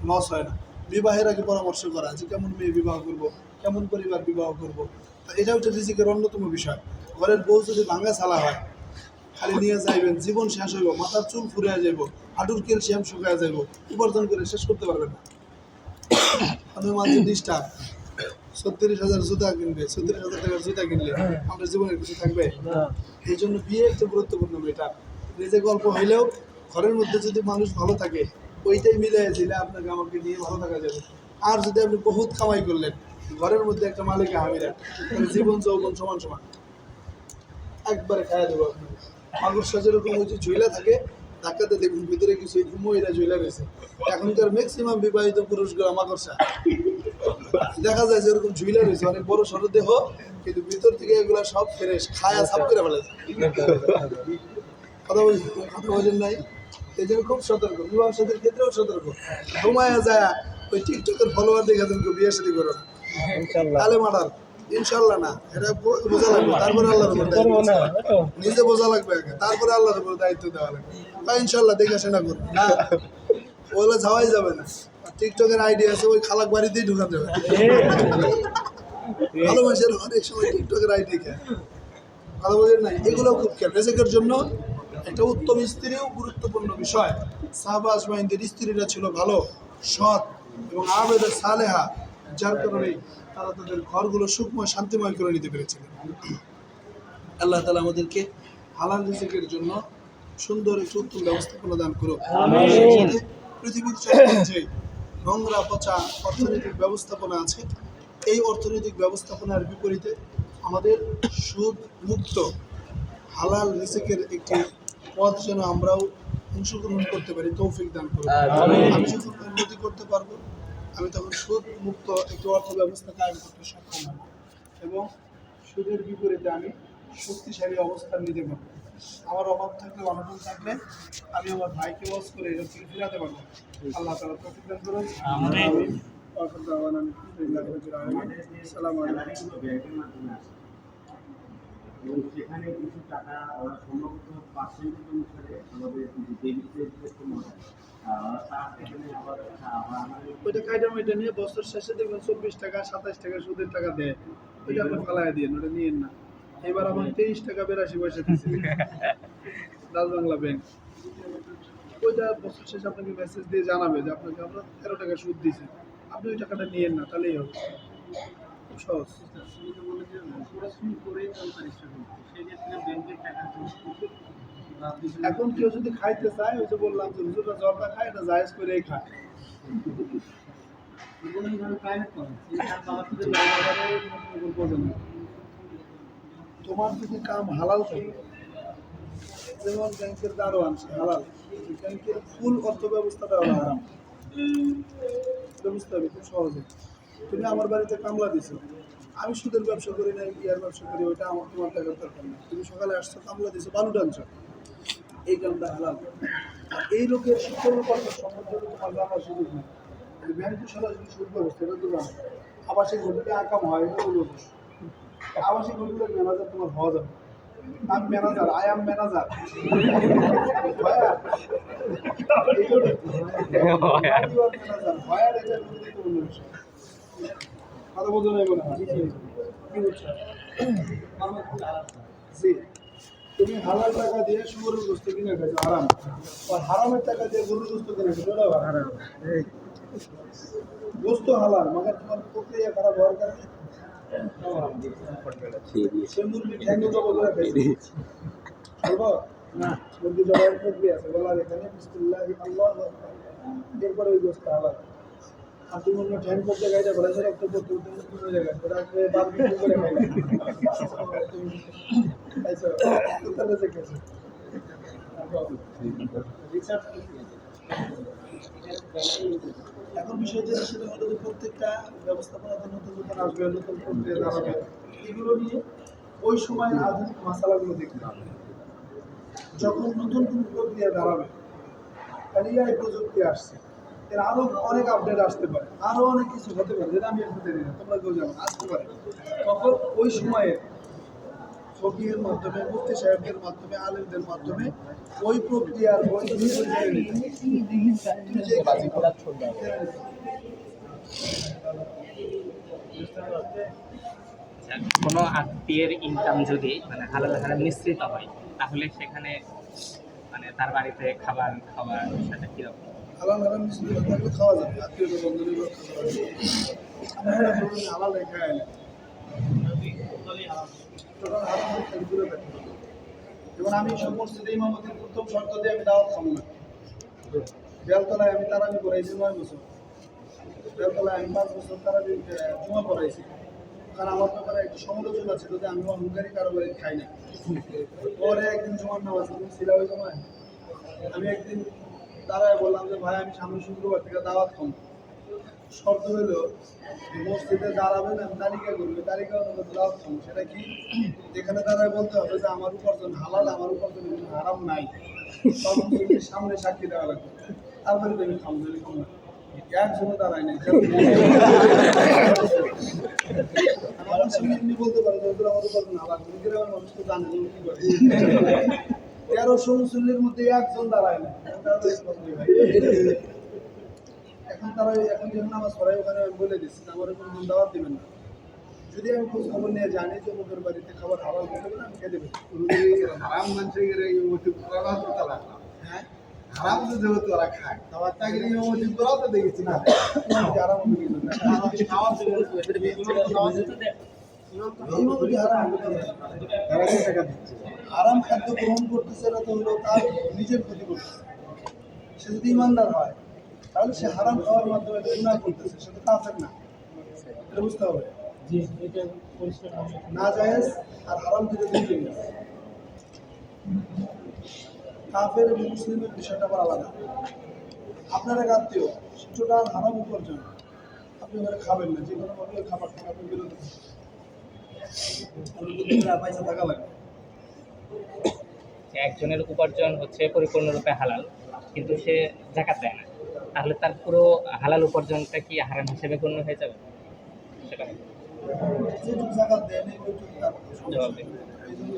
A: লস হয় না। বিবাহের আগে পরামর্শ করা যে কেমন মেয়ে বিবাহ করব, কেমন পরিবার বিবাহ করব, তা এটাও একটা রিজিকের অন্যতম বিষয়। ঘরের বউ যদি ভাঙা ছালা হয়, খালি নিয়ে যাইবেন, জীবন শেষ হইব, মাথার চুল ফুরিয়ে যাইব, হাঁটুর ক্যালসিয়াম শুকায় যাইব, উপার্জন করে শেষ করতে পারবেন না। আমাদের মাঝে ডিস্টার্ব 36,000 জুতা কিনবে, 36,000 টাকার জুতা কিনলে আমাদের জীবনের কিছু থাকবে? এই জন্য বিয়ে একটা গুরুত্বপূর্ণ মেটার। নিজে গল্প হইলেও ঘরের মধ্যে যদি মানুষ ভালো থাকে, ওইটাই মিলে দিলে আপনাকে আমাকে নিয়ে ভালো থাকা যাবে। আর যদি আপনি বহুত কামাই করলেন, ঘরের মধ্যে একটা মালিকা হামিরা, তাহলে জীবন যৌবন সমান সমান একবারে খাইয়া দেবো আপনাকে। মাগুর যেরকম ওই যে ঝুইলা থাকে, ধাক্কাতে দেখুন ভিতরে কিছু মহিলা ঝুইলা রয়েছে। এখনকার ম্যাক্সিমাম বিবাহিত পুরুষগুলো মাকড়সা দেখা যায় যেরকম ঝুইলা রয়েছে, অনেক বড় সড় দেহ, কিন্তু ভিতর থেকে এগুলা সব ফ্রেশ, খায়া সাফ করে ফেলেছে। কথা বোঝেন নাই? এই জন্য খুব সতর্ক, বিবাহ সাথীর ক্ষেত্রেও সতর্ক। ঘুমায়া যায় ওই টিকটকের ফলোয়ার দেখে তুমি বিয়ে সাথী করো না, তাহলে মার্ডার। ইনশাল্লাহ না, এটা বোঝা লাগবে, তারপরে আল্লাহর উপর দায়িত্ব, নিজে বোঝা লাগবে আগে, তারপরে আল্লাহর উপর দায়িত্ব দেওয়া লাগবে। তা ইনশাল্লাহ দেখাশোনা করুন না, ওগুলো যাওয়াই যাবে না। টিকটকের আইডিয়া আছে, ওই খালাক বাড়িতেই ঢুকা দেবে। ভালো মানুষের অনেক সময় টিকটকের আইডি খেয়ে, ভালো বোঝেন নাই, এগুলো খুব খেয়াল। রেজেকের জন্য একটা উত্তম স্ত্রীও গুরুত্বপূর্ণ বিষয়। সাহাবা আজমাইনদের স্ত্রীরা ছিল ভালো, সৎ এবং আবেদা সালেহা, যার কারণে তারা তাদের ঘরগুলো সুখময় শান্তিময় করে নিতে পেরেছিলেন। আল্লাহ তাআলা আমাদেরকে হালাল রিজিকের জন্য সুন্দর একটি উত্তম ব্যবস্থাপনা দান করুক। পৃথিবীর যে নোংরা পচা অর্থনৈতিক ব্যবস্থাপনা আছে, এই অর্থনৈতিক ব্যবস্থাপনার বিপরীতে আমাদের সুদ মুক্ত হালাল রিজিকের একটি পথ যেন আমরাও অংশগ্রহণ করতে পারি, তৌফিক দান করুন। আমি যখন উন্নতি করতে পারবো, আমি তখন সুদ মুক্ত একটি অর্থ ব্যবস্থা কায়েম করতে সক্ষম হব এবং সুদের বিপরীতে আমি শক্তিশালী অবস্থান নিতে পারবো। আমার অভাব থাকলে, অনটন থাকলে আমি আমার ভাইকে ওয়াজ করে এটা থেকে ফিরাতে পারবো। আল্লাহ তাআলা তৌফিক দান করুন। আমিন। আসসালামু আলাইকুম।
C: এবং সেখানে কিছু টাকা ওরা সম্ভবত পার্সেন্টেজ অনুসারে আমাদের
A: ওইটা কাইটা ওইটা নিয়ে বছর শেষে দেখবেন 24 টাকা 27 টাকা সুদের টাকা দেয়, ওইটা আপনি ফালাই দিয়ে ওটা নিয়েন না। এবার আমার 23 টাকা 82 পয়সা দিচ্ছে ডাচ বাংলা ব্যাংক, ওইটা বছর শেষে আপনাকে মেসেজ দিয়ে জানাবে যে আপনাকে আমরা 13 টাকা সুদ দিয়েছি, আপনি ওই টাকাটা নিয়েন না, তাহলেই হবে। খুব সহজ। এখন কেউ যদি খাইতে চায়, ওই যে বললাম যে হুজুররা জর্দা খায়, এটা জায়েজ করেই খায়। তোমার যদি কাম হালাল থাকে, যেমন ব্যাংকের দারোয়ান সে হালাল, ব্যাংকের ফুল অর্থ ব্যবস্থাটা হলো হারাম। বুঝতে হবে খুব সহজে। তুমি আমার বাড়িতে কামলা দিছো, আমি সুদের ব্যবসা করি না, ইয়ার ব্যবসা করি, ওইটা আমার তোমার টাকার দরকার নেই। তুমি সকালে আসছো, কামলা দিছো, বালু টানছো, এই কামটা হালাল। আর এই লোকের সকল কথা সম্বন্ধে তোমার জানার সুযোগ নেই। ব্যাংকে সরাসরি সুদ ব্যবস্থা এটা তো জানো। আবাসিক হোটেলে আকাম হয়, এটা বলবো। আবাসিক হোটেলের ম্যানেজার তোমার হওয়া যাবে। আমি ম্যানেজার, আই এম ম্যানেজার। কথা বলতে নাই মনে হয়। কি বলছো? জি, তুমি হালাল টাকা দিয়ে শুয়োরের গোস্ত কিনে খাইছো হারাম, আর হারামের টাকা দিয়ে গরুর গোস্ত কিনে খাইছো ওটাও হারাম। গোস্ত হালাল, মगर তোমার প্রক্রিয়া খারাপ হওয়ার কারণে সে মুরগি ঠ্যাঙ্গো জবাই করে খাইছে। বলবো না, মুরগি জবাইয়ের প্রক্রিয়া আছে, বলার এখানে বিসমিল্লাহি আল্লাহু আকবার, এরপরে ওই গোস্ত হালাল। আর তুমি অন্য ঠ্যাং করতে গাইতে বলেছো রক্ত পড়তে উঠতে মুরগি হয়ে গেছে, ওটা বাদ বিক্রি করে খাইলে খাইছো কোথায় দেখেছো? এখন বিষয় যেটা সেটা হলো যে প্রত্যেকটা ব্যবস্থাপনাতে নতুন নতুন আসবে, নতুন প্রক্রিয়া দাঁড়াবে, এগুলো নিয়ে ওই সময়ের আধুনিক মশালাগুলো দেখতে হবে। যখন নতুন কোনো প্রক্রিয়া দাঁড়াবে, তাহলে এই প্রযুক্তি আসছে, এর আরও অনেক আপডেট আসতে পারে, আরও অনেক কিছু হতে পারে, যেটা আমি এখন জানি না, তোমরা কেউ জানো আসতে পারে। তখন ওই সময়ে ফকিহের মাধ্যমে, মুফতি সাহেবদের মাধ্যমে, আলেমদের মাধ্যমে ওই প্রক্রিয়ার ওই
D: কোনো আত্মীয়ের ইনকাম যদি মানে হালাল হারাম মিশ্রিত হয়, তাহলে সেখানে মানে তার বাড়িতে খাবার খাওয়ার সেটা কিরকম?
A: হালাল হারাম মিশ্রিত থাকলে খাওয়া যাবে, আত্মীয় বন্ধুদের রক্ষা করা যাবে। হালাল রেখা এলে তখন হারাম থেকে দূরে থাকতে হবে। যেমন আমি সব মসজিদে ইমামতির প্রথম শর্ত দিয়ে আমি দাওয়াত খাবো না। বেলতলায় আমি তারাবি করাইছি 9 বছর, বেলতলায় আমি 5 বছর তারাবি জমা করাইছি। কারণ আমার ব্যাপারে একটু সমালোচনা ছিল যে আমি অহংকারী কারোবারি খাই না। পরে একদিন জমার নামাজ ছিল ওই সময়, আমি একদিন দাঁড়ায় বললাম যে ভাই আমি সামনে শুক্রবার থেকে দাওয়াত খাবো, শর্ত হইল মসজিদে দাঁড়াবেন, আমি তালিকা করবো, তালিকা অনুযায়ী দাওয়াত খাবো। সেটা কি, এখানে দাঁড়ায় বলতে হবে যে আমার উপার্জন হালাল, আমার উপার্জন হারাম নাই, সব মুসলিমের সামনে সাক্ষী দেওয়া লাগবে, তারপরে তুমি খাবো, যদি খাবো একজনও দাঁড়ায় নাই। এমনি বলতে পারে যে আমার উপার্জন হালাল, গ্রামের মানুষ তো জানে যে কি করে। 1300 মুসল্লির মধ্যে একজন দাঁড়ায় না। এখন তারা এখন যখন নামাজ পড়ায় ওখানে আমি বলে দিচ্ছি আমার কোনো দাওয়াত দিবেন না। যদি আমি খোঁজ খবর নিয়ে জানি যে মুখের বাড়িতে খাবার হারাম হতে পারে, আমি খেয়ে দেবেন।
E: হারাম মানুষের
A: হ্যাঁ,
E: হারাম তো যেহেতু ওরা খায়, তোমার চাকরি মজুদ করাও তো দেখেছি না।
A: আরাম হবে কি না? আরাম খাদ্য গ্রহণ করতেছে না, তো হলো তার নিজের ক্ষতি করতেছে। সে যদি ইমানদার হয় তাহলে সে হারাম খাওয়ার মাধ্যমে গুনাহ করতেছে, সে তো কাফের না। এটা বুঝতে হবে। না জায়েজ আর হারাম থেকে দুই জিনিস। কাফের এবং মুসলিমের বিষয়টা আবার আলাদা। আপনার এক আত্মীয় টোটাল হারাম উপার্জন, আপনি ওখানে খাবেন না, যে কোনো ভাবে খাবার থেকে আপনি বিরত পয়সা থাকা লাগবে।
D: যে একজনের উপার্জন হচ্ছে পরিপূর্ণরূপে হালাল, কিন্তু সে যাকাত দেয় না, তাহলে তার পুরো হালাল উপার্জনটা কি হারাম হিসেবে গণ্য হয়ে যাবে? সেটা
A: যেটুকু জাকাত দেয় না ওইটুকু তার
D: জবাব দিন।
A: এই জন্য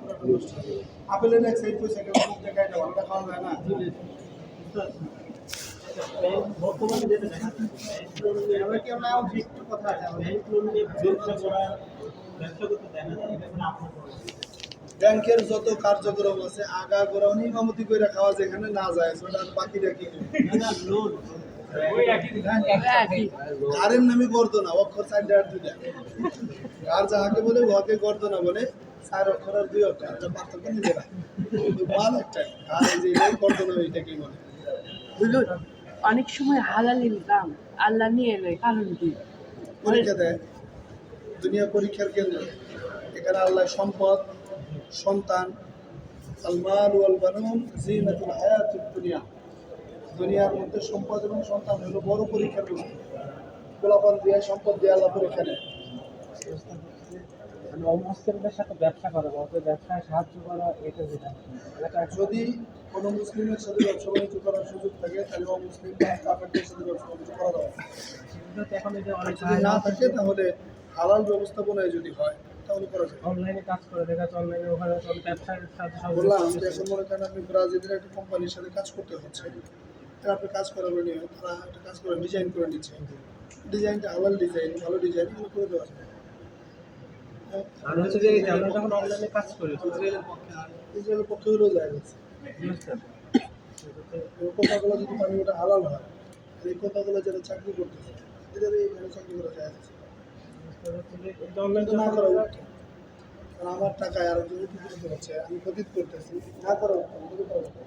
A: পুরোটা নষ্ট হয়ে যাবে। আপেলের এক সাইড পয়সা কেউ দেখায় না, ভালোটা খাওয়া যায় না। ব্যাংকের যত কার্যক্রম আছে আগা গোড়াও ইমামতি করে খাওয়া যেখানে না যায়, ওটা বাকিটা কি কারের নামে গর্দনা, অক্ষর 4টা আর 2টা। আর যাহাকে বলে উহাকে গর্দনা বলে, 4 অক্ষর আর 2 অক্ষর, এটা পার্থক্য নিজেরা, কিন্তু মাল একটাই। আর এই যে এই গর্দনা এইটাকেই বলে।
F: বুঝলেন, অনেক সময় হালালের দাম আল্লাহ নিয়ে নেয়, কারণ কি?
A: পরীক্ষা দেয়, দুনিয়া পরীক্ষার কেন্দ্র। এখানে আল্লাহ সম্পদ, সন্তান, আল মাল ওয়াল বানুন জিনাতুল হায়াতুদ দুনিয়া, দুনিয়ার মধ্যে সম্পদ এবং সন্তান হলো বড় পরীক্ষার বস্তু। গোলাপান দিয়ে সম্পদ দিয়ে আল্লাহ করে এখানে
B: মানে অমুসলিমদের সাথে ব্যবসা করা বা ওদের ব্যবসায় সাহায্য করা এটা যেটা এটা
A: যদি কোনো মুসলিমের সাথে ব্যবসা বাণিজ্য করার সুযোগ থাকে তাহলে অমুসলিম বা কাফেরদের সাথে ব্যবসা বাণিজ্য করা যাবে।
B: সেগুলো তো এখন এই যে
A: আর
B: অনেক
A: যদি না থাকে তাহলে হালাল ব্যবস্থাপনায় যদি হয় তাহলে করা যাবে।
B: অনলাইনে কাজ করে দেখা যাচ্ছে অনলাইনে ওখানে ব্যবসার সাথে
A: বললাম যে এখন মনে করেন আপনি ব্রাজিলের একটা কোম্পানির সাথে কাজ করতে হচ্ছে, তারা আপনি কাজ করাবেন নিয়ে তারা একটা কাজ করে ডিজাইন করে নিচ্ছে, ডিজাইনটা হালাল ডিজাইন ভালো ডিজাইন এগুলো করে দেওয়া যায়।
B: আর হচ্ছে যে এই যে আমরা যখন অনলাইনে কাজ করি
A: ইসরায়েলের পক্ষে হলেও যায় গেছে কথাগুলো যদি পানি ওটা হালাল হয় আর এই কথাগুলো যারা চাকরি করতেছে এদের এখানে চাকরি করা যায় না। কিন্তু না করা উচিত, কারণ আমার টাকায় আর একজন উপকৃত হচ্ছে, আমি ক্ষতি করতেছি, না করা উচিত, ক্ষতি করা উচিত।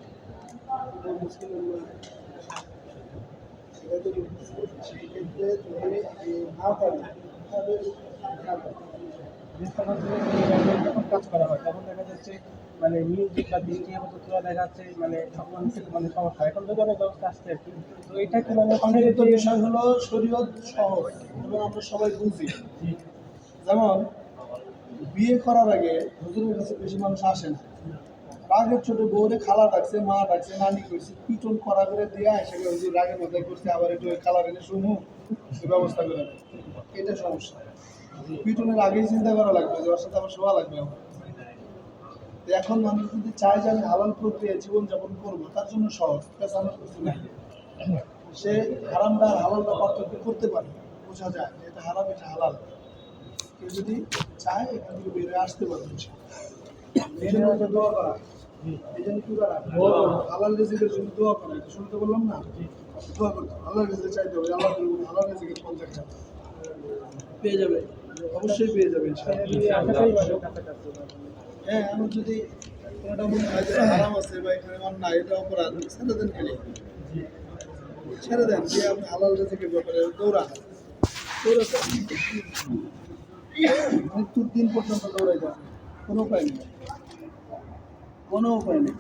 A: কিন্তু মুসলিমের সেই ক্ষেত্রে যদি না পারে তাহলে না করে।
B: যখন কাজ করা হয় তখন দেখা যাচ্ছে মানে মিউজিক বা দৃষ্টি আপাতত দেখা যাচ্ছে মানে সব মানুষের মানে সমস্যা এখন যদি অনেক ব্যবস্থা আসছে আর কি তো এটা কি মানে
A: সংক্ষিপ্ত বিষয় হলো শরীয়ত সহজ এবং আমরা সবাই বুঝি। যেমন বিয়ে করার আগে হুজুরের কাছে বেশি মানুষ আসে না, রাগের ছোট বউরে খালা ডাকছে, মা ডাকছে, নানি করছে, পিটন করা করে দিয়ে এসে হুজুর রাগের মাথায় করছে, আবার একটু কালার এনে শুনু ব্যবস্থা করে দেয়। এটা সমস্যা। পিটনের আগেই চিন্তা করা লাগবে যে ওর সাথে আমার শোয়া লাগবে আমার। এখন মানুষ যদি চায় যে আমি হালাল প্রক্রিয়া জীবনযাপন করবো তার জন্য সহজ, পেছানোর কিছু নাই। সে হারামটা আর হালালটা পার্থক্য করতে পারে, বোঝা যায় যে এটা হারাম এটা হালাল। কেউ যদি চায় এখান থেকে বেরিয়ে আসতে পারে। এই জন্য একটা দোয়া করা, এই জন্য কি করা হালাল রিজিকের জন্য দোয়া করা। এটা শুনতে বললাম না, দোয়া করতে হালাল রিজিক চাইতে হবে, আল্লাহ হালাল রিজিকের পঞ্চাশ পেয়ে যাবে, অবশ্যই পেয়ে যাবে হ্যাঁ। এমন যদি কোনোটা মনে হয় যে হারাম আছে বা এখানে অন্যায় এটা অপরাধ, ছেড়ে দেন, খেলে ছেড়ে দেন, যে আপনি হালাল রিজিকের ব্যাপারে দৌড়ান, মৃত্যুর দিন পর্যন্ত দৌড়াই যাবে, কোনো উপায় নেই, কোনো উপায় নেই,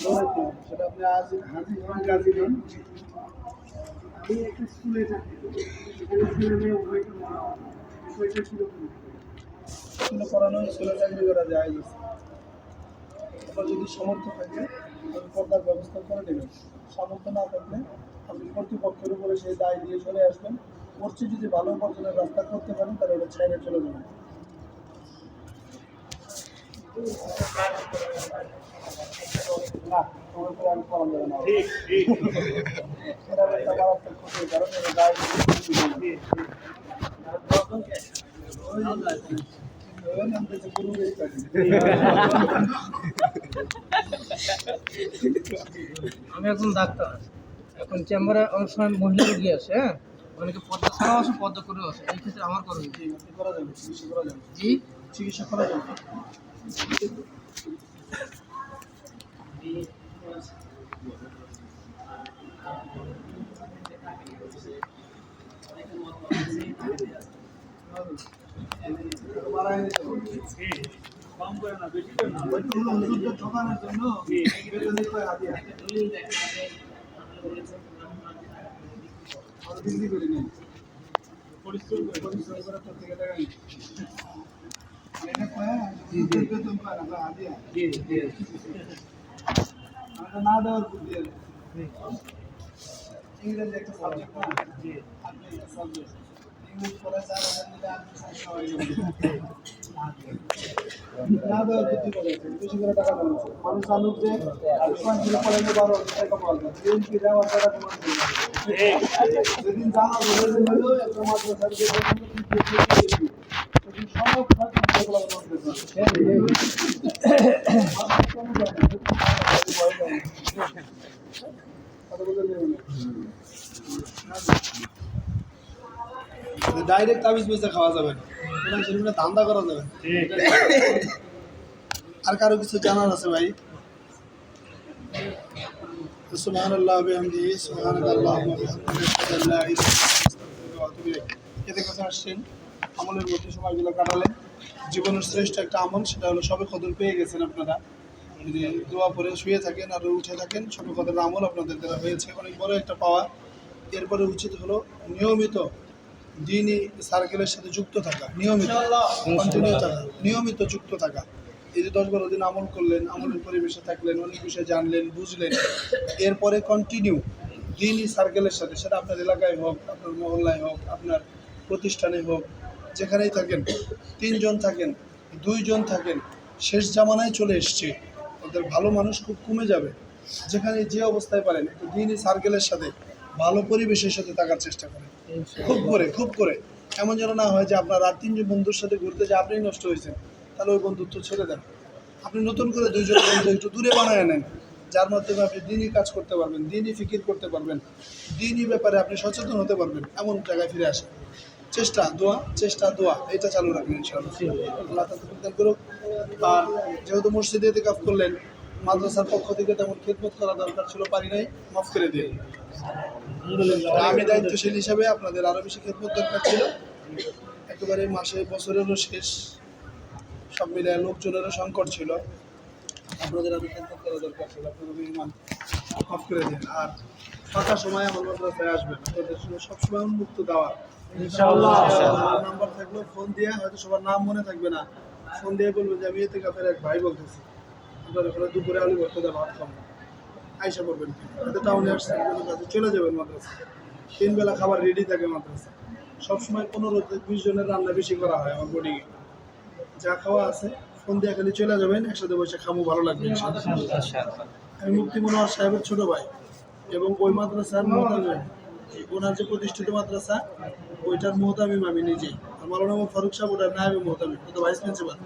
A: দৌড়াইতে হবে। সেটা আপনি আজ হাজির হন, কাজী হন। আমি একটা স্কুলে থাকি, এখানে ছেলে মেয়ে উভয়টা স্কুলে পড়ানো, স্কুলে চাকরি করা যায়। আপনার যদি সামর্থ্য থাকে আপনি পর্দার ব্যবস্থা করে দেবেন, সামর্থ্য না থাকলে আপনি কর্তৃপক্ষের উপরে সেই দায় দিয়ে চলে আসবেন। মসজিদ যদি ভালো উপার্জনের রাস্তা করতে পারেন তাহলে ওটা ছেড়ে চলে যাবেন। না তোমার উপরে আমি পড়ান যাবে না, সেটা একটা মারাত্মক ক্ষতির কারণ এটা দায়
B: আমি একজন ডাক্তার, এখন চেম্বারে অনেক সময় মহিলা রোগী আছে, হ্যাঁ অনেকে পদ্মা ছাড়াও আছে পদ্মা করেও আছে, এই ক্ষেত্রে আমার করণীয় কি?
A: করা যাবে, চিকিৎসা করা যাবে,
B: জি
A: চিকিৎসা করা যাবে। ঠকানোর জন্য বিক্রি করি নেই, পরিশ্রম করে প্রত্যেকে টাকা নিই। এটা বেতন পায় না, হাজিয়া না দেওয়ার বুদ্ধি আর ইংরেজি একটা সাবজেক্ট না, আপনি সাবজেক্ট ইংরেজি পড়া 4,000 নিলে আপনি 700 হয়ে যাবে। না দেওয়ার বুদ্ধি করেছে, বেশি করে টাকা দেওয়া মানুষ জানুক যে দোকান ছিল পড়াইলে 12,000 টাকা পাওয়া যায়, বিএনপি দেওয়ার টাকা তোমার যেদিন জানা বলে হলো একটা মাদ্রাসার যে সেদিন সব ডাইরেক্ট তাবিজ পয়সা খাওয়া যাবে না, সেটা ধান্দা করা যাবে। আর কারো কিছু জানার আছে ভাই? সুবহানাল্লাহ বিহামদিহি সুবহানাল্লাহুম্মা বিহামদিহি আশহাদু আল্লা ইলাহা ইল্লাল্লাহ ওয়া আতুবু ইলাইহ। এতে কাছে আসছেন, আমলের মধ্যে সময়গুলো কাটালেন, জীবনের শ্রেষ্ঠ একটা আমল সেটা হলো সবে কদর পেয়ে গেছেন আপনারা। যদি দোয়া পরে শুয়ে থাকেন আর উঠে থাকেন, সবে কদরের আমল আপনাদের দ্বারা হয়েছে, অনেক বড় একটা পাওয়া। এরপরে উচিত হলো নিয়মিত দিনই সার্কেলের সাথে যুক্ত থাকা, নিয়মিত কন্টিনিউ থাকা, নিয়মিত যুক্ত থাকা। এই যে 10-12 দিন আমল করলেন, আমলের পরিবেশে থাকলেন, অনেক বিষয় জানলেন, বুঝলেন, এরপরে কন্টিনিউ দিনই সার্কেলের সাথে, সেটা আপনার এলাকায় হোক, আপনার মহল্লায় হোক, আপনার প্রতিষ্ঠানে হোক, যেখানেই থাকেন, 3 জন থাকেন, 2 জন থাকেন, শেষ জামানায় চলে এসছে, ওদের ভালো মানুষ খুব কমে যাবে। যেখানে যে অবস্থায় পারেন একটু দিনই সার্কেলের সাথে, ভালো পরিবেশের সাথে থাকার চেষ্টা করেন, খুব করে। এমন যেন না হয় যে আপনার আর 3 জন বন্ধুর সাথে ঘুরতে যে আপনি নষ্ট হয়েছেন, তাহলে ওই বন্ধুত্ব ছেড়ে দেন। আপনি নতুন করে 2 জন বন্ধু একটু দূরে বানায় নেন, যার মাধ্যমে আপনি দিনই কাজ করতে পারবেন, দিনই ফিকির করতে পারবেন, দিনই ব্যাপারে আপনি সচেতন হতে পারবেন, এমন জায়গায় ফিরে আসেন। চেষ্টা দোয়া এটা চালু রাখবেন ইনশাআল্লাহ। আল্লাহ তাআলা তৌফিক করুক। আর যেহেতু মসজিদে ইতিকাফ করলেন, মাদ্রাসার পক্ষ থেকে তেমন খেদমত করা দরকার ছিল, পারি নাই, মাফ করে দিন। আমি দায়িত্বশীল হিসাবে আপনাদের আরও বেশি খেদমত দরকার ছিল। একেবারে মাসে বছরেরও শেষ, সব মিলে লোকজনেরও সংকট ছিল, আপনাদের আরও খেদমত করা দরকার ছিল, আপনাদের ইমান মাফ করে দিন। আর ফাঁকা সময় আমার মাদ্রাসায় আসবেন, আপনাদের জন্য সবসময় উন্মুক্ত দেওয়া ইনশাআল্লাহ। নাম্বার থাকলেও ফোন দিয়ে, হয়তো সবার নাম মনে থাকবে না, ফোন দিয়ে বলবেন যে আমি ইতিকাফের এক ভাই বলতেছি, আপনার ওখানে দুপুরে আলু ভর্তা দেওয়া ভাত খাবো, আইসা পড়বেন, হয়তো টাউনে আসছেন, কাছে চলে যাবেন মাদ্রাসা। 3 বেলা খাবার রেডি থাকে মাদ্রাসা, সবসময় 15-20 জনের রান্না বেশি করা হয় আমার বোর্ডিংয়ে। যা খাওয়া আছে ফোন দিয়ে খালি চলে যাবেন, একসাথে বসে খামো, ভালো লাগবে ইনশাআল্লাহ। আমি মুফতি মনোয়ার সাহেবের ছোট ভাই এবং ওই মাদ্রাসার মোহতামিম, ওনার যে প্রতিষ্ঠিত মাদ্রাসা ওইটার মোহতামিম আমি নিজেই। আর মাওলানা ফারুক সাহেব ওটার নায়েবে মোহতামিম, তো ভাইস প্রিন্সিপাল।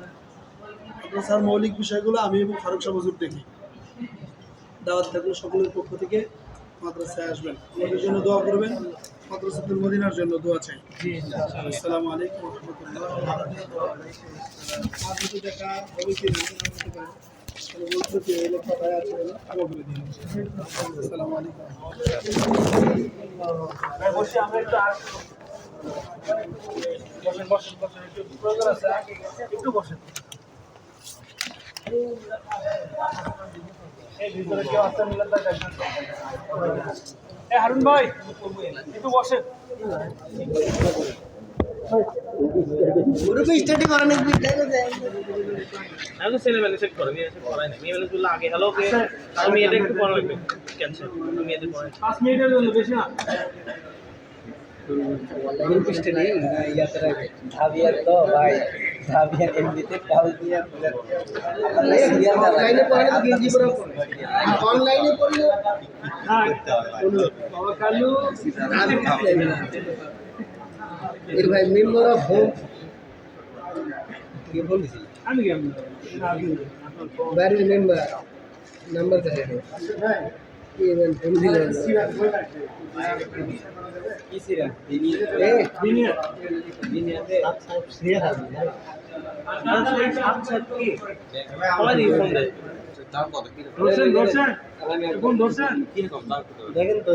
A: মাদ্রাসার মৌলিক বিষয়গুলো আমি এবং ফারুক সাহেব হুজুর দেখি। দাওয়াত থাকলে সকলের পক্ষ থেকে মাদ্রাসায় আসবেন, আমাদের জন্য দোয়া করবেন, মাদ্রাসাতুল মদিনার জন্য দোয়া চাই। আসসালামু আলাইকুম ওয়া রাহমাতুল্লাহ। আর কিছু দেখা হবে কি না হতে পারে, তাহলে বলতে যে এই লোক কথায় আছে বলে ক্ষমা করে দিন। আসসালামু আলাইকুম।
B: বসে আমরা একটু বসেন একটু প্রয়োজন আছে, একটু বসেন। এই ভিতরে কেউ আসতে মিলাদ ভাই দেখেন। হারুন ভাই একটু বসেন।
G: আমি তো ছেলেবেলা চেক করে মেয়ে পড়াই না, মেয়ে বেলা আগে হ্যালো কে আর মেয়েটা একটু পড়া লাগবে ক্যান্সার, মেয়েদের পড়াই
B: 5 মিনিটের জন্য, বেশি না।
E: ভাই মেম্বার অফ হোম
B: আমি
E: বাড়ির মেম্বার নাম্বার থাকে কি ফোন দিলেন দেখেন তো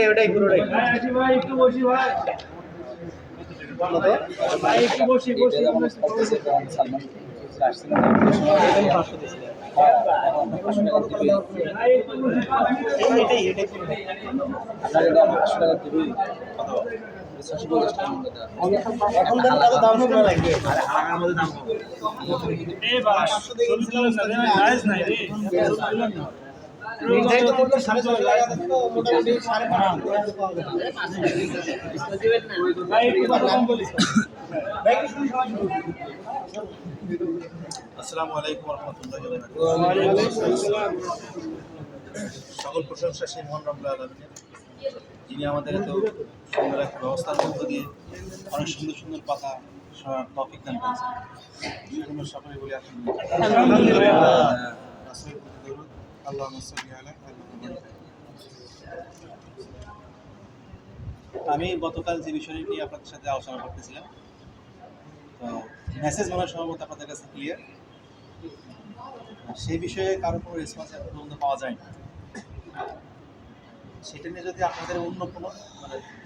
E: ওটাই পুরোটাই
B: ভাই একটু বসি ভাই, ভাই একটু বসি।
E: এখন দাম হবে লাগবে নির্ধারিত মূল্য 6.5 টাকা তো মোটামুটি 5.5 পাওয়া যাবে।
H: আসসালামু আলাইকুম ওয়া রাহমাতুল্লাহি ওয়া বারাকাতুহু। সকল প্রশংসা সেই মহান রব্বুল আলামিনের, যিনি আমাদের এত সুন্দর একটা ব্যবস্থার মধ্য দিয়ে অনেক সুন্দর সুন্দর পাতা শোনার তৌফিক দান করেছেন। সেজন্য সকলে বলি আলহামদুলিল্লাহ। রাসূলের প্রতি দরুদ, আল্লাহুম্মা সাল্লি আলা মুহাম্মাদ। আমি গতকাল যে বিষয়টি নিয়ে আপনাদের সাথে আলোচনা করতেছিলাম, তো মেসেজ মনে হয় সম্ভবত আপনাদের কাছে ক্লিয়ার। সেই বিষয়ে কারো কোনো রেসপন্স এখন পর্যন্ত পাওয়া যায়নি। সেটা নিয়ে যদি আপনাদের অন্য কোনো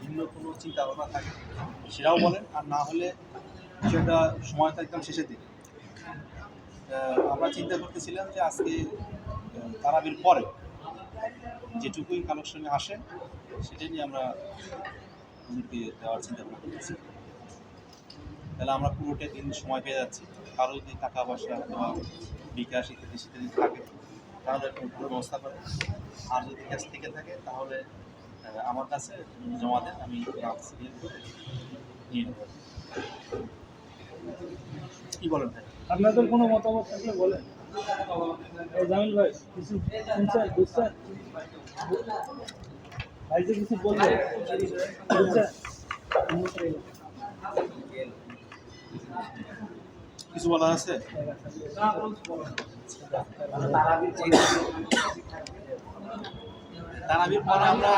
H: ভিন্ন কোনো চিন্তা ভাবনা থাকে সেটাও বলেন, আর না হলে বিষয়টা সময় একদম শেষের দিকে আমরা চিন্তা করতেছিলাম যে আজকে তারাবির পরে যেটুকুই কালেকশনে আসে সেটা নিয়ে আমরা হুজুরকে দেওয়ার চিন্তা ভাবনা করতেছি। তাহলে আমরা পুরোটা দিন সময় পেয়ে যাচ্ছি। কারো যদি টাকা পয়সা বা বিকাশ ইত্যাদি সেটা থাকে তাহলে একটু ভালো ব্যবস্থা করে, আর যদি ক্যাশ থেকে থাকে তাহলে আমার কাছে জমা দেন, আমি নিয়ে নেব। কি বলেন ভাই?
B: আপনাদের কোনো মতামত থাকলে বলেন। জামিল ভাই কিছু শুনছেন, বুঝছেন? ভাই যে কিছু বললেন বুঝছেন?
H: কিছু বলার আছে? তারাবির পরে আমরা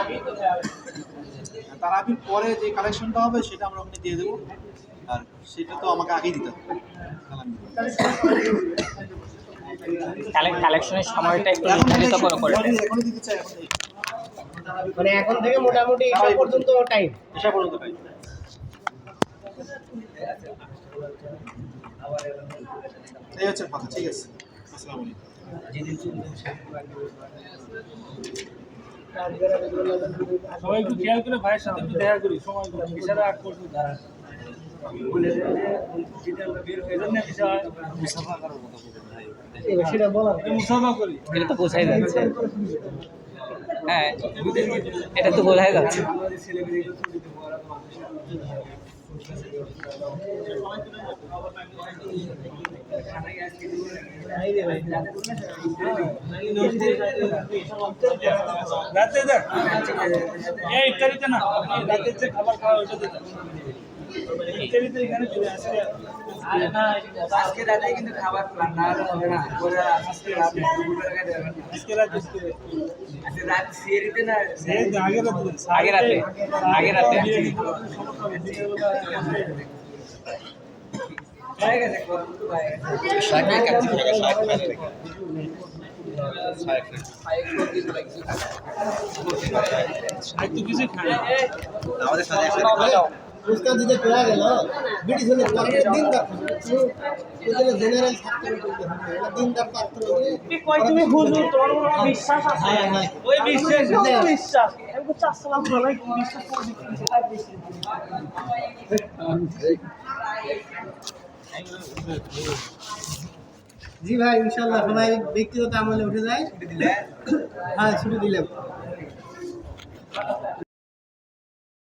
H: তারাবির পরে যে কালেকশনটা হবে সেটা আমরা ওখানে দিয়ে দেবো, আর সেটা তো আমাকে আগেই দিতে হবে।
D: কালেকশনের সময়টা একটু নির্ধারিত করে দেন।
H: এখনই দিতে চাই, এখন
E: মানে এখন থেকে মোটামুটি ঈশা পর্যন্ত টাইম।
H: এসা পর্যন্ত পাই। এই হচ্ছে কথা, ঠিক আছে। আসসালামু আলাইকুম।
B: সবাই একটু খেয়াল করে ভাইয়ের সাথে একটু দেখা করি, সময় করি, এছাড়া আগ পর্যন্ত সেটা বলা মুসাফা করি,
D: এটা তো বোঝাই যাচ্ছে। হ্যাঁ, এটা তো বোঝাই যাচ্ছে।
B: রাতে দেখ এই ইফতারিতে না, রাতে যে খাবার খাওয়া ওইটা দেখ। ইফতারিতে এখানে চলে আসে।
E: আজকে রাতে কিন্তু খাবার প্ল্যান না হলে হবে না। আজকে রাতে
B: আজকে রাতে
E: আজকে রাত সিয়ারিতে না
B: আগে রাতে
D: আগে রাতে
E: হয়ে গেছে কতটুকু হয়ে
B: একটু কিছু খাই।
H: আমাদের সাথে একসাথে
E: উস্তাদ দিতে পেরা গেল ব্রিটিশ হলে দিনদার জেনারেল ছাত্র দিনদার পাত্র
F: তুমি হুজুর তোমার বিশ্বাস আছে
E: ওই বিশ্বাস
F: বিশ্বাস আমি বলছি আসসালামু আলাইকুম বিশ্বাস
E: জি ভাই ইনশাআল্লাহ সবাই ব্যক্তিগত আমলে উঠে যায়। হ্যাঁ ছুটি দিলাম।